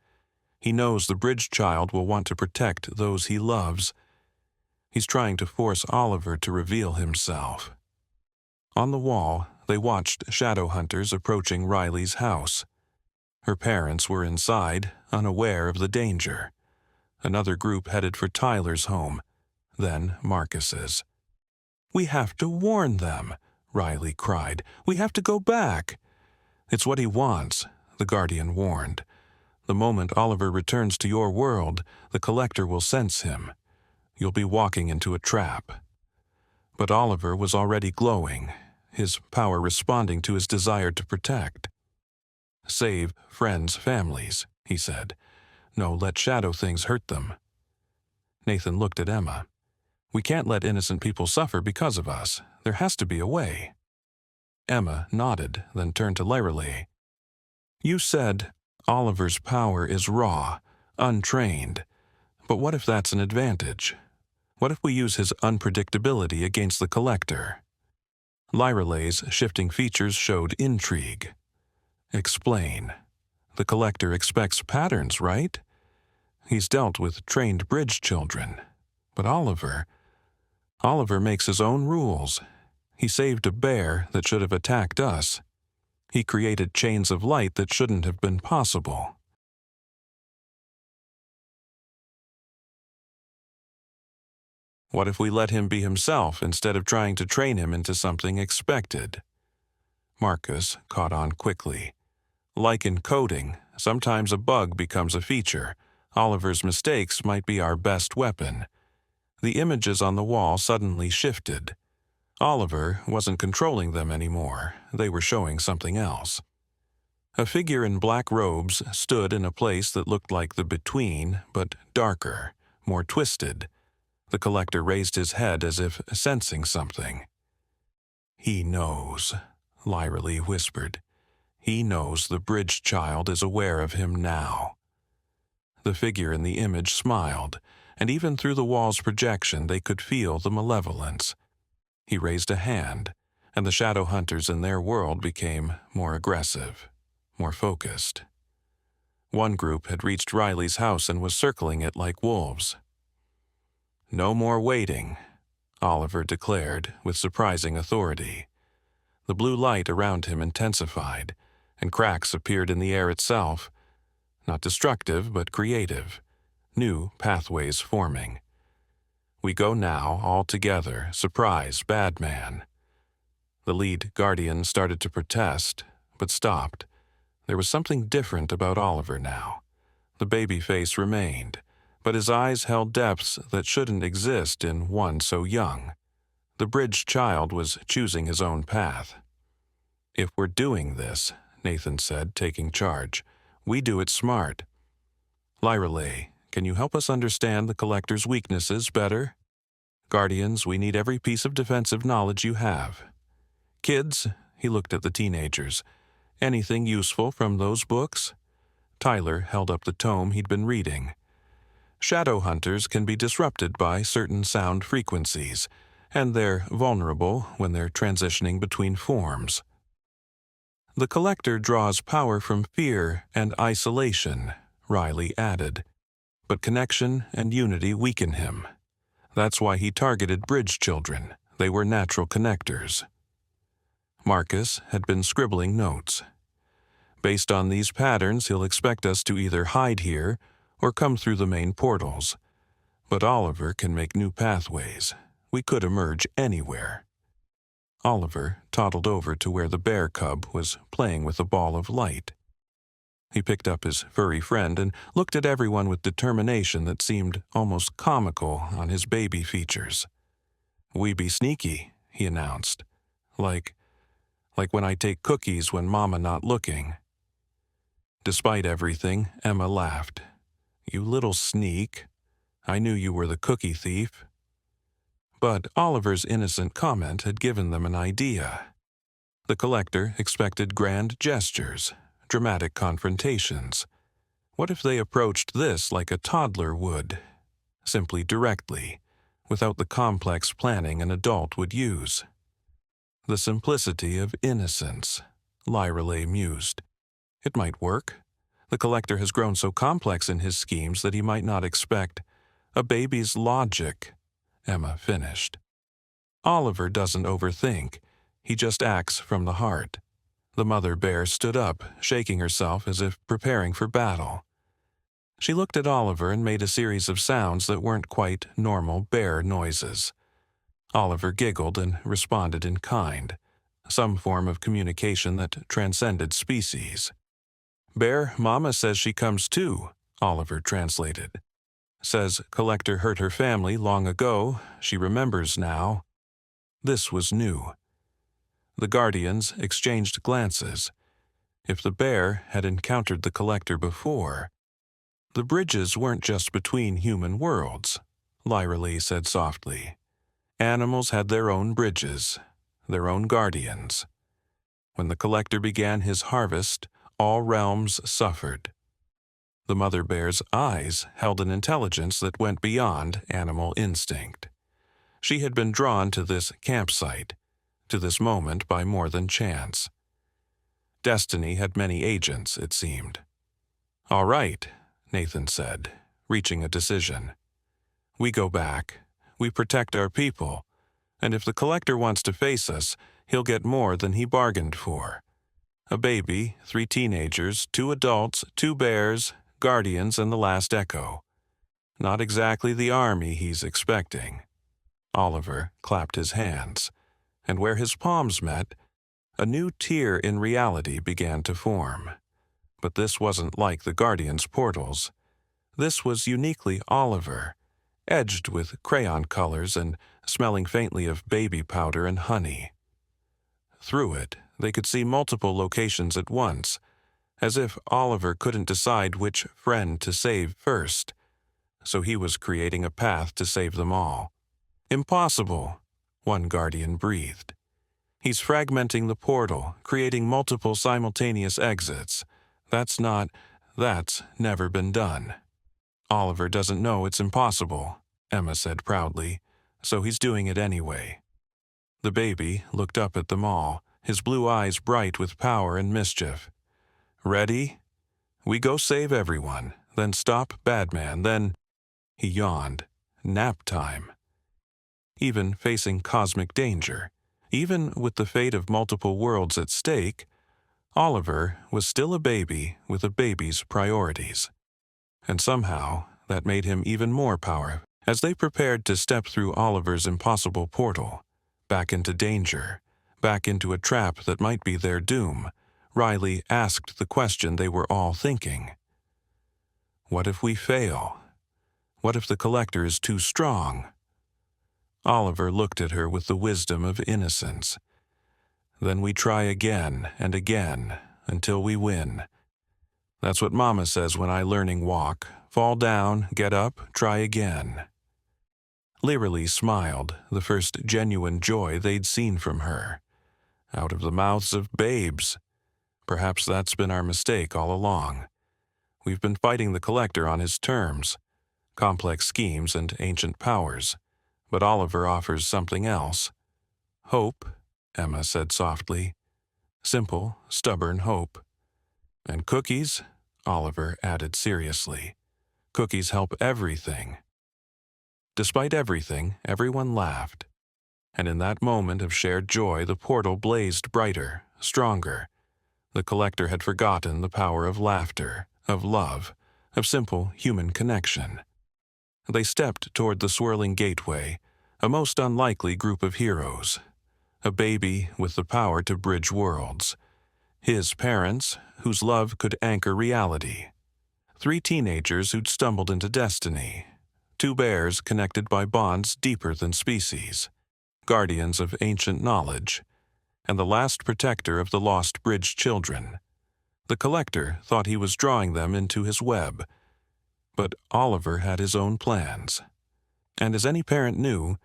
He knows the Bridge Child will want to protect those he loves. He's trying to force Oliver to reveal himself. On the wall, they watched shadow hunters approaching Riley's house. Her parents were inside, unaware of the danger. Another group headed for Tyler's home, then Marcus's. "We have to warn them," Riley cried. "We have to go back." "It's what he wants," the Guardian warned. "The moment Oliver returns to your world, the Collector will sense him. You'll be walking into a trap." But Oliver was already glowing, his power responding to his desire to protect. "Save friends' families," he said. "No, let shadow things hurt them." Nathan looked at Emma. "We can't let innocent people suffer because of us. There has to be a way." Emma nodded, then turned to Lyra Lee. "You said Oliver's power is raw, untrained. But what if that's an advantage? What if we use his unpredictability against the Collector?" Lyra Lee's shifting features showed intrigue. "Explain. The Collector expects patterns, right? He's dealt with trained Bridge children. But Oliver makes his own rules. He saved a bear that should have attacked us. He created chains of light that shouldn't have been possible." What if we let him be himself instead of trying to train him into something expected? Marcus caught on quickly. Like in coding, sometimes a bug becomes a feature. Oliver's mistakes might be our best weapon. The images on the wall suddenly shifted. Oliver wasn't controlling them anymore. They were showing something else. A figure in black robes stood in a place that looked like the between, but darker, more twisted. The Collector raised his head as if sensing something. "He knows," Lyra Lee whispered. "He knows the Bridge Child is aware of him now." The figure in the image smiled, and even through the wall's projection they could feel the malevolence. He raised a hand, and the shadow hunters in their world became more aggressive, more focused. One group had reached Riley's house and was circling it like wolves. "No more waiting," Oliver declared with surprising authority. The blue light around him intensified, and cracks appeared in the air itself. Not destructive, but creative. New pathways forming. "We go now, all together. Surprise, bad man." The lead Guardian started to protest, but stopped. There was something different about Oliver now. The baby face remained, but his eyes held depths that shouldn't exist in one so young. The Bridge Child was choosing his own path. "If we're doing this," Nathan said, taking charge, "we do it smart. Lyra Lee, can you help us understand the Collector's weaknesses better? Guardians, we need every piece of defensive knowledge you have. Kids," he looked at the teenagers, "anything useful from those books?" Tyler held up the tome he'd been reading. "Shadow hunters can be disrupted by certain sound frequencies, and they're vulnerable when they're transitioning between forms. The Collector draws power from fear and isolation," Riley added, "but connection and unity weaken him. That's why he targeted Bridge children. They were natural connectors." Marcus had been scribbling notes. "Based on these patterns, he'll expect us to either hide here or come through the main portals. But Oliver can make new pathways. We could emerge anywhere." Oliver toddled over to where the bear cub was playing with a ball of light. He picked up his furry friend and looked at everyone with determination that seemed almost comical on his baby features. "We be sneaky," he announced. Like when I take cookies when Mama not looking." Despite everything, Emma laughed. "You little sneak. I knew you were the cookie thief." But Oliver's innocent comment had given them an idea. The Collector expected grand gestures, dramatic confrontations. What if they approached this like a toddler would, simply directly, without the complex planning an adult would use? The simplicity of innocence, Lyreley mused. It might work. The collector has grown so complex in his schemes that he might not expect a baby's logic, Emma finished. Oliver doesn't overthink. He just acts from the heart. The mother bear stood up, shaking herself as if preparing for battle. She looked at Oliver and made a series of sounds that weren't quite normal bear noises. Oliver giggled and responded in kind, some form of communication that transcended species. "Bear, Mama says she comes too," Oliver translated. "Says collector hurt her family long ago. She remembers now." This was new. The guardians exchanged glances. If the bear had encountered the collector before, the bridges weren't just between human worlds, Lyreley said softly. Animals had their own bridges, their own guardians. When the collector began his harvest, all realms suffered. The mother bear's eyes held an intelligence that went beyond animal instinct. She had been drawn to this campsite, to this moment by more than chance. Destiny had many agents, it seemed. "All right," Nathan said, reaching a decision. "We go back. We protect our people. And if the collector wants to face us, he'll get more than he bargained for. A baby, 3 teenagers, 2 adults, 2 bears, guardians, and the last echo. Not exactly the army he's expecting." Oliver clapped his hands, and where his palms met, a new tier in reality began to form. But this wasn't like the Guardians' portals. This was uniquely Oliver, edged with crayon colors and smelling faintly of baby powder and honey. Through it, they could see multiple locations at once, as if Oliver couldn't decide which friend to save first, so he was creating a path to save them all. "Impossible," one guardian breathed. "He's fragmenting the portal, creating multiple simultaneous exits. That's never been done." "Oliver doesn't know it's impossible," Emma said proudly, "so he's doing it anyway." The baby looked up at them all, his blue eyes bright with power and mischief. "Ready? We go save everyone, then stop Badman, then—" He yawned. "Nap time." Even facing cosmic danger, even with the fate of multiple worlds at stake, Oliver was still a baby with a baby's priorities. And somehow, that made him even more powerful. As they prepared to step through Oliver's impossible portal, back into danger, back into a trap that might be their doom, Riley asked the question they were all thinking. What if we fail? What if the collector is too strong? Oliver looked at her with the wisdom of innocence. Then we try again and again until we win. That's what Mama says when I learning walk. Fall down, get up, try again. Lyreley smiled, the first genuine joy they'd seen from her. Out of the mouths of babes. Perhaps that's been our mistake all along. We've been fighting the collector on his terms. Complex schemes and ancient powers. But Oliver offers something else. Hope, Emma said softly. Simple, stubborn hope. And cookies, Oliver added seriously. Cookies help everything. Despite everything, everyone laughed. And in that moment of shared joy, the portal blazed brighter, stronger. The collector had forgotten the power of laughter, of love, of simple human connection. They stepped toward the swirling gateway, a most unlikely group of heroes. A baby with the power to bridge worlds. His parents, whose love could anchor reality. 3 teenagers who'd stumbled into destiny. 2 bears connected by bonds deeper than species. Guardians of ancient knowledge. And the last protector of the lost bridge children. The collector thought he was drawing them into his web. But Oliver had his own plans. And as any parent knew,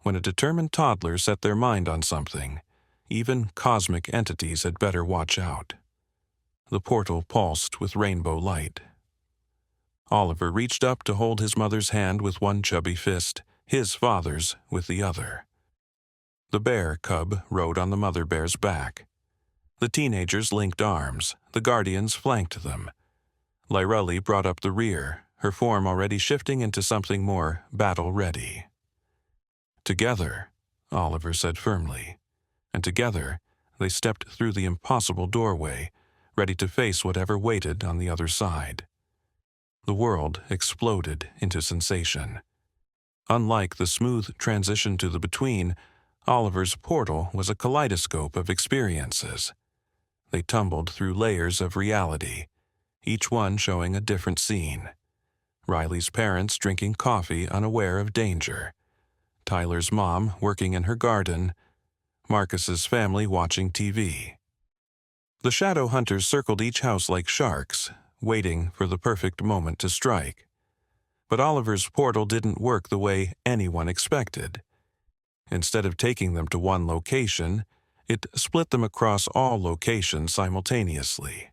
when a determined toddler set their mind on something, even cosmic entities had better watch out. The portal pulsed with rainbow light. Oliver reached up to hold his mother's hand with one chubby fist, his father's with the other. The bear cub rode on the mother bear's back. The teenagers linked arms, the guardians flanked them. Lyrelli brought up the rear, her form already shifting into something more battle-ready. Together, Oliver said firmly, and together they stepped through the impossible doorway, ready to face whatever waited on the other side. The world exploded into sensation. Unlike the smooth transition to the between, Oliver's portal was a kaleidoscope of experiences. They tumbled through layers of reality, each one showing a different scene. Riley's parents drinking coffee unaware of danger. Tyler's mom working in her garden. Marcus's family watching TV. The shadow hunters circled each house like sharks, waiting for the perfect moment to strike. But Oliver's portal didn't work the way anyone expected. Instead of taking them to one location, it split them across all locations simultaneously.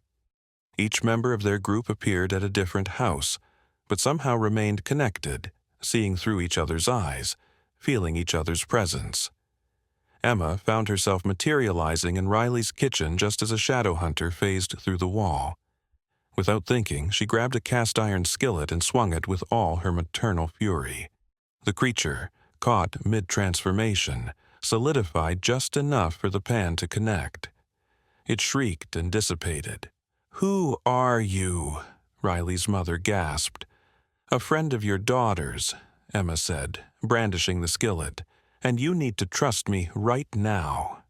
Each member of their group appeared at a different house, but somehow remained connected, seeing through each other's eyes, feeling each other's presence. Emma found herself materializing in Riley's kitchen just as a shadow hunter phased through the wall. Without thinking, she grabbed a cast-iron skillet and swung it with all her maternal fury. The creature, caught mid-transformation, solidified just enough for the pan to connect. It shrieked and dissipated. "Who are you?" Riley's mother gasped. "A friend of your daughter's," Emma said, brandishing the skillet, "and you need to trust me right now."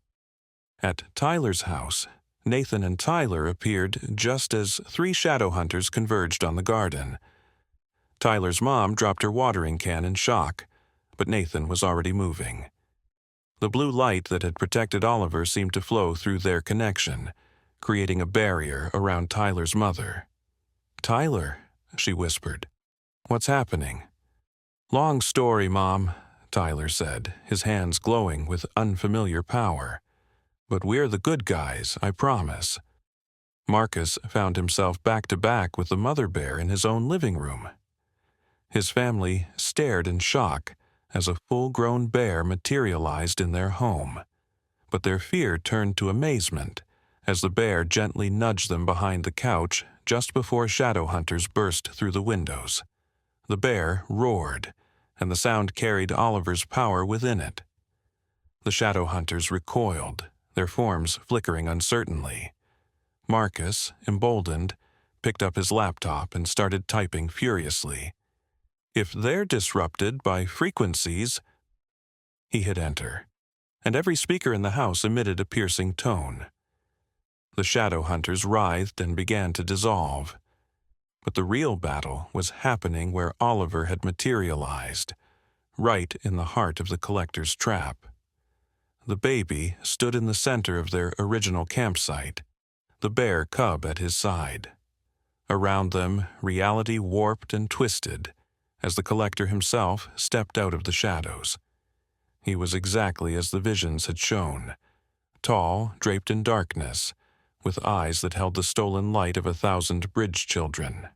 At Tyler's house, Nathan and Tyler appeared just as 3 shadow hunters converged on the garden. Tyler's mom dropped her watering can in shock, but Nathan was already moving. The blue light that had protected Oliver seemed to flow through their connection, creating a barrier around Tyler's mother. "Tyler," she whispered, "what's happening?" "Long story, Mom," Tyler said, his hands glowing with unfamiliar power. "But we're the good guys, I promise." Marcus found himself back-to-back with the mother bear in his own living room. His family stared in shock as a full-grown bear materialized in their home. But their fear turned to amazement as the bear gently nudged them behind the couch just before shadow hunters burst through the windows. The bear roared, and the sound carried Oliver's power within it. The shadow hunters recoiled, their forms flickering uncertainly. Marcus, emboldened, picked up his laptop and started typing furiously. "If they're disrupted by frequencies—" He hit enter, and every speaker in the house emitted a piercing tone. The shadow hunters writhed and began to dissolve. But the real battle was happening where Oliver had materialized, right in the heart of the collector's trap. The baby stood in the center of their original campsite, the bear cub at his side. Around them, reality warped and twisted as the collector himself stepped out of the shadows. He was exactly as the visions had shown, tall, draped in darkness, with eyes that held the stolen light of 1,000 bridge children.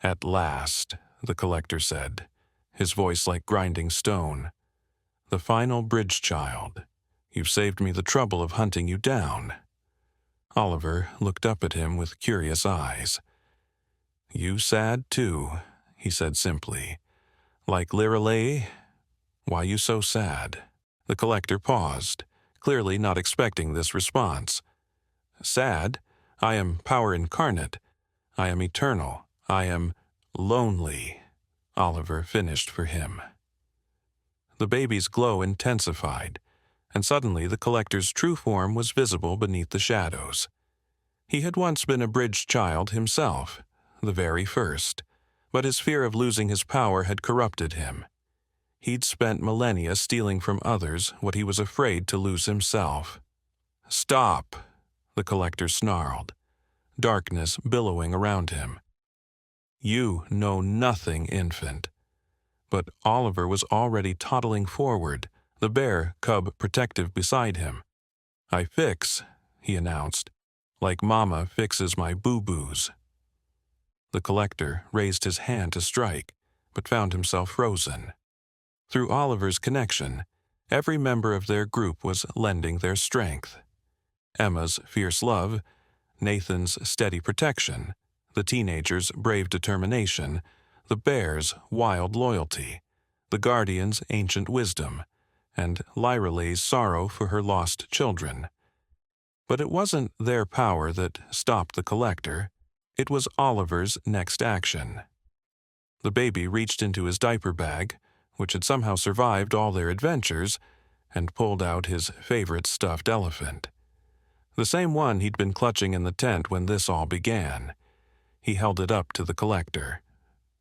"At last," the collector said, his voice like grinding stone. "The final bridge child. You've saved me the trouble of hunting you down." Oliver looked up at him with curious eyes. "You sad too," he said simply. "Like Lyrelli? Why you so sad?" The collector paused, clearly not expecting this response. "Sad? I am power incarnate. I am eternal. I am lonely," Oliver finished for him. The baby's glow intensified, and suddenly the collector's true form was visible beneath the shadows. He had once been a bridge child himself, the very first, but his fear of losing his power had corrupted him. He'd spent millennia stealing from others what he was afraid to lose himself. "Stop!" the collector snarled, darkness billowing around him. "You know nothing, infant." But Oliver was already toddling forward, the bear cub protective beside him. "I fix," he announced, "like Mama fixes my boo-boos." The collector raised his hand to strike, but found himself frozen. Through Oliver's connection, every member of their group was lending their strength. Emma's fierce love, Nathan's steady protection, the teenager's brave determination, the bear's wild loyalty, the guardian's ancient wisdom, and Lyralee's sorrow for her lost children. But it wasn't their power that stopped the collector. It was Oliver's next action. The baby reached into his diaper bag, which had somehow survived all their adventures, and pulled out his favorite stuffed elephant. The same one he'd been clutching in the tent when this all began. He held it up to the collector.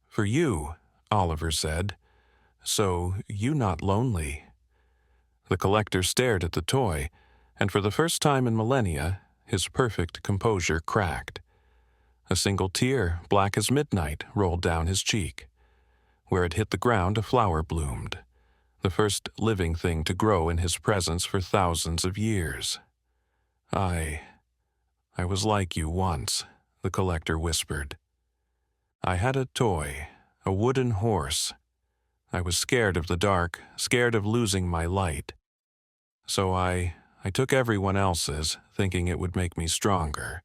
"For you," Oliver said. "So you not lonely." The collector stared at the toy, and for the first time in millennia, his perfect composure cracked. A single tear, black as midnight, rolled down his cheek. Where it hit the ground, a flower bloomed, the first living thing to grow in his presence for thousands of years. I was like you once," the collector whispered. "I had a toy, a wooden horse. I was scared of the dark, scared of losing my light. So I took everyone else's, thinking it would make me stronger.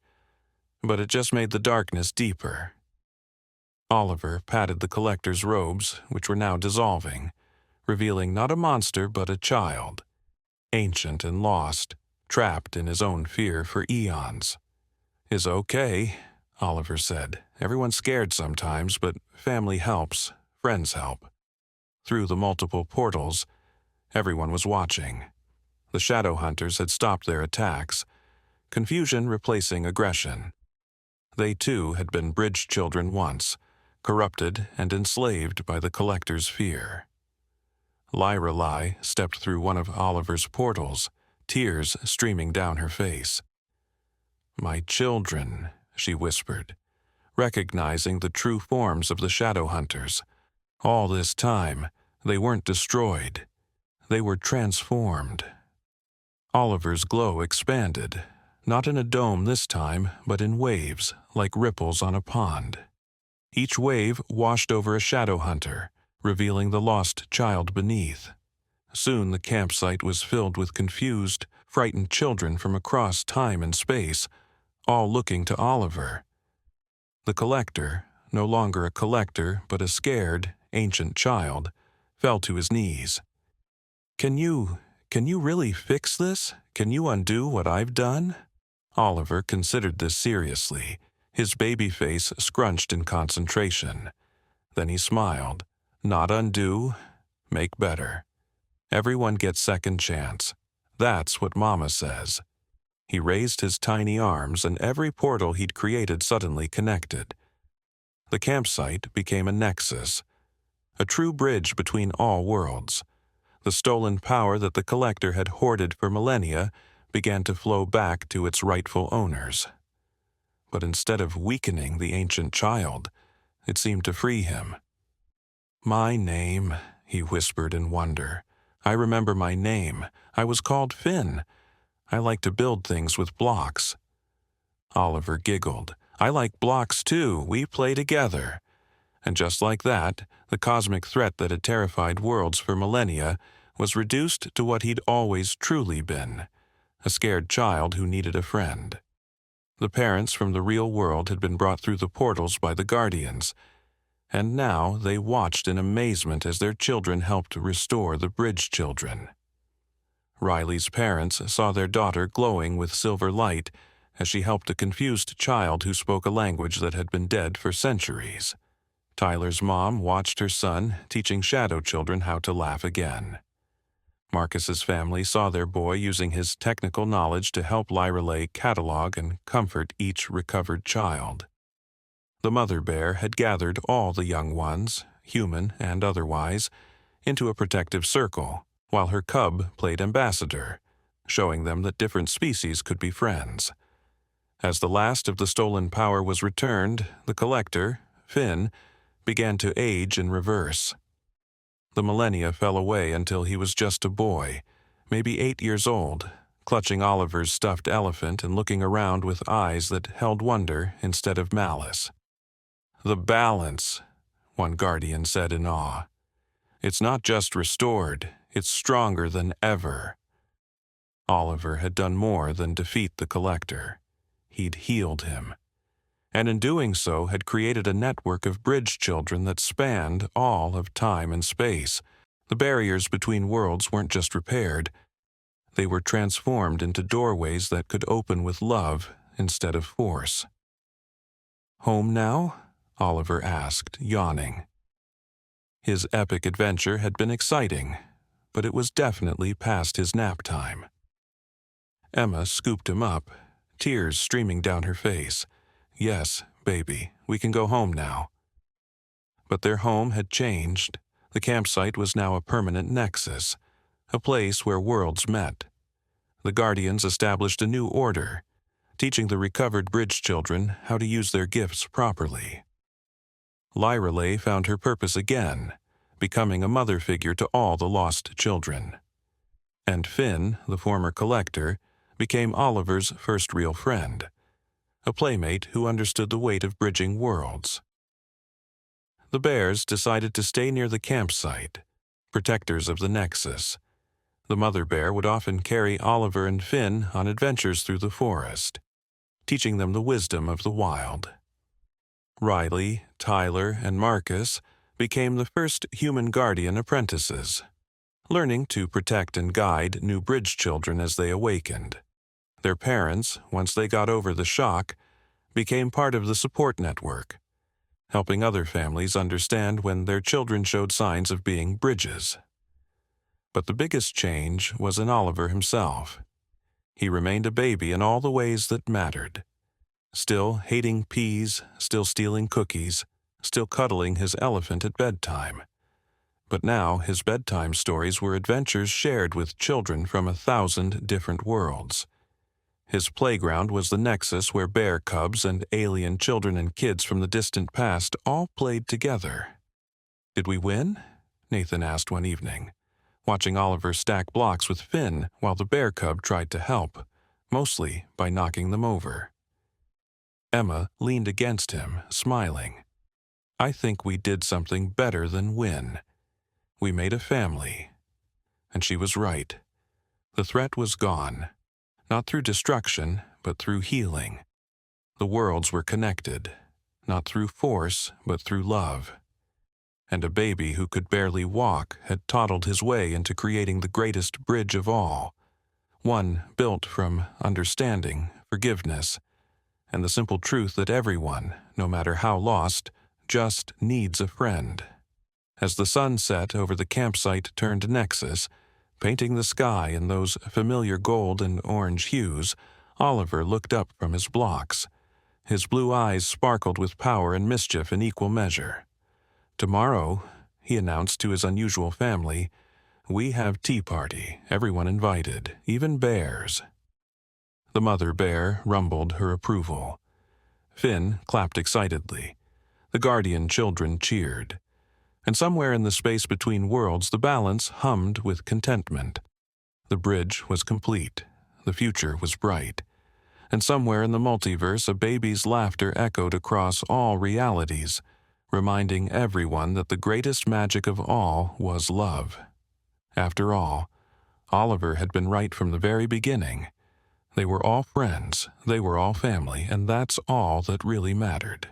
But it just made the darkness deeper." Oliver patted the collector's robes, which were now dissolving, revealing not a monster but a child, ancient and lost, trapped in his own fear for eons. "Is okay," Oliver said. "Everyone's scared sometimes, but family helps, friends help." Through the multiple portals, everyone was watching. The shadow hunters had stopped their attacks, confusion replacing aggression. They too had been bridge children once, corrupted and enslaved by the collector's fear. Lyralee stepped through one of Oliver's portals, tears streaming down her face. "My children," she whispered, recognizing the true forms of the shadow hunters. All this time, they weren't destroyed. They were transformed. Oliver's glow expanded, not in a dome this time, but in waves, like ripples on a pond. Each wave washed over a shadow hunter, revealing the lost child beneath. Soon the campsite was filled with confused, frightened children from across time and space, all looking to Oliver. The collector, no longer a collector but a scared, ancient child, fell to his knees. Can you really fix this? Can you undo what I've done?" Oliver considered this seriously, his baby face scrunched in concentration. Then he smiled. "Not undo, make better. Everyone gets second chance. That's what Mama says." He raised his tiny arms, and every portal he'd created suddenly connected. The campsite became a nexus, a true bridge between all worlds. The stolen power that the collector had hoarded for millennia began to flow back to its rightful owners. But instead of weakening the ancient child, it seemed to free him. "My name," he whispered in wonder. "I remember my name. I was called Finn. I like to build things with blocks." Oliver giggled. "I like blocks too. We play together." And just like that, the cosmic threat that had terrified worlds for millennia was reduced to what he'd always truly been, a scared child who needed a friend. The parents from the real world had been brought through the portals by the Guardians, and now they watched in amazement as their children helped restore the bridge children. Riley's parents saw their daughter glowing with silver light as she helped a confused child who spoke a language that had been dead for centuries. Tyler's mom watched her son teaching shadow children how to laugh again. Marcus's family saw their boy using his technical knowledge to help Lyralee catalog and comfort each recovered child. The mother bear had gathered all the young ones, human and otherwise, into a protective circle, while her cub played ambassador, showing them that different species could be friends. As the last of the stolen power was returned, the collector, Finn, began to age in reverse. The millennia fell away until he was just a boy, maybe 8 years old, clutching Oliver's stuffed elephant and looking around with eyes that held wonder instead of malice. "The balance," one guardian said in awe. "It's not just restored, it's stronger than ever." Oliver had done more than defeat the Collector. He'd healed him, and in doing so had created a network of bridge children that spanned all of time and space. The barriers between worlds weren't just repaired, they were transformed into doorways that could open with love instead of force. "Home now?" Oliver asked, yawning. His epic adventure had been exciting, but it was definitely past his nap time. Emma scooped him up, tears streaming down her face. "Yes, baby, we can go home now." But their home had changed. The campsite was now a permanent nexus, a place where worlds met. The Guardians established a new order, teaching the recovered bridge children how to use their gifts properly. Lyreley found her purpose again, becoming a mother figure to all the lost children. And Finn, the former Collector, became Oliver's first real friend, a playmate who understood the weight of bridging worlds. The bears decided to stay near the campsite, protectors of the Nexus. The mother bear would often carry Oliver and Finn on adventures through the forest, teaching them the wisdom of the wild. Riley, Tyler, and Marcus became the first human guardian apprentices, learning to protect and guide new bridge children as they awakened. Their parents, once they got over the shock, became part of the support network, helping other families understand when their children showed signs of being bridges. But the biggest change was in Oliver himself. He remained a baby in all the ways that mattered, still hating peas, still stealing cookies, still cuddling his elephant at bedtime. But now his bedtime stories were adventures shared with children from 1,000 different worlds. His playground was the nexus where bear cubs and alien children and kids from the distant past all played together. "Did we win?" Nathan asked one evening, watching Oliver stack blocks with Finn while the bear cub tried to help, mostly by knocking them over. Emma leaned against him, smiling. "I think we did something better than win. We made a family." And she was right. The threat was gone, not through destruction, but through healing. The worlds were connected, not through force, but through love. And a baby who could barely walk had toddled his way into creating the greatest bridge of all, one built from understanding, forgiveness, and the simple truth that everyone, no matter how lost, just needs a friend. As the sun set over the campsite turned nexus, painting the sky in those familiar gold and orange hues, Oliver looked up from his blocks. His blue eyes sparkled with power and mischief in equal measure. "Tomorrow," he announced to his unusual family, "we have tea party, everyone invited, even bears." The mother bear rumbled her approval. Finn clapped excitedly. The guardian children cheered. And somewhere in the space between worlds the balance hummed with contentment. The bridge was complete. The future was bright. And somewhere in the multiverse a baby's laughter echoed across all realities, reminding everyone that the greatest magic of all was love. After all, Oliver had been right from the very beginning. They were all friends, they were all family, and that's all that really mattered.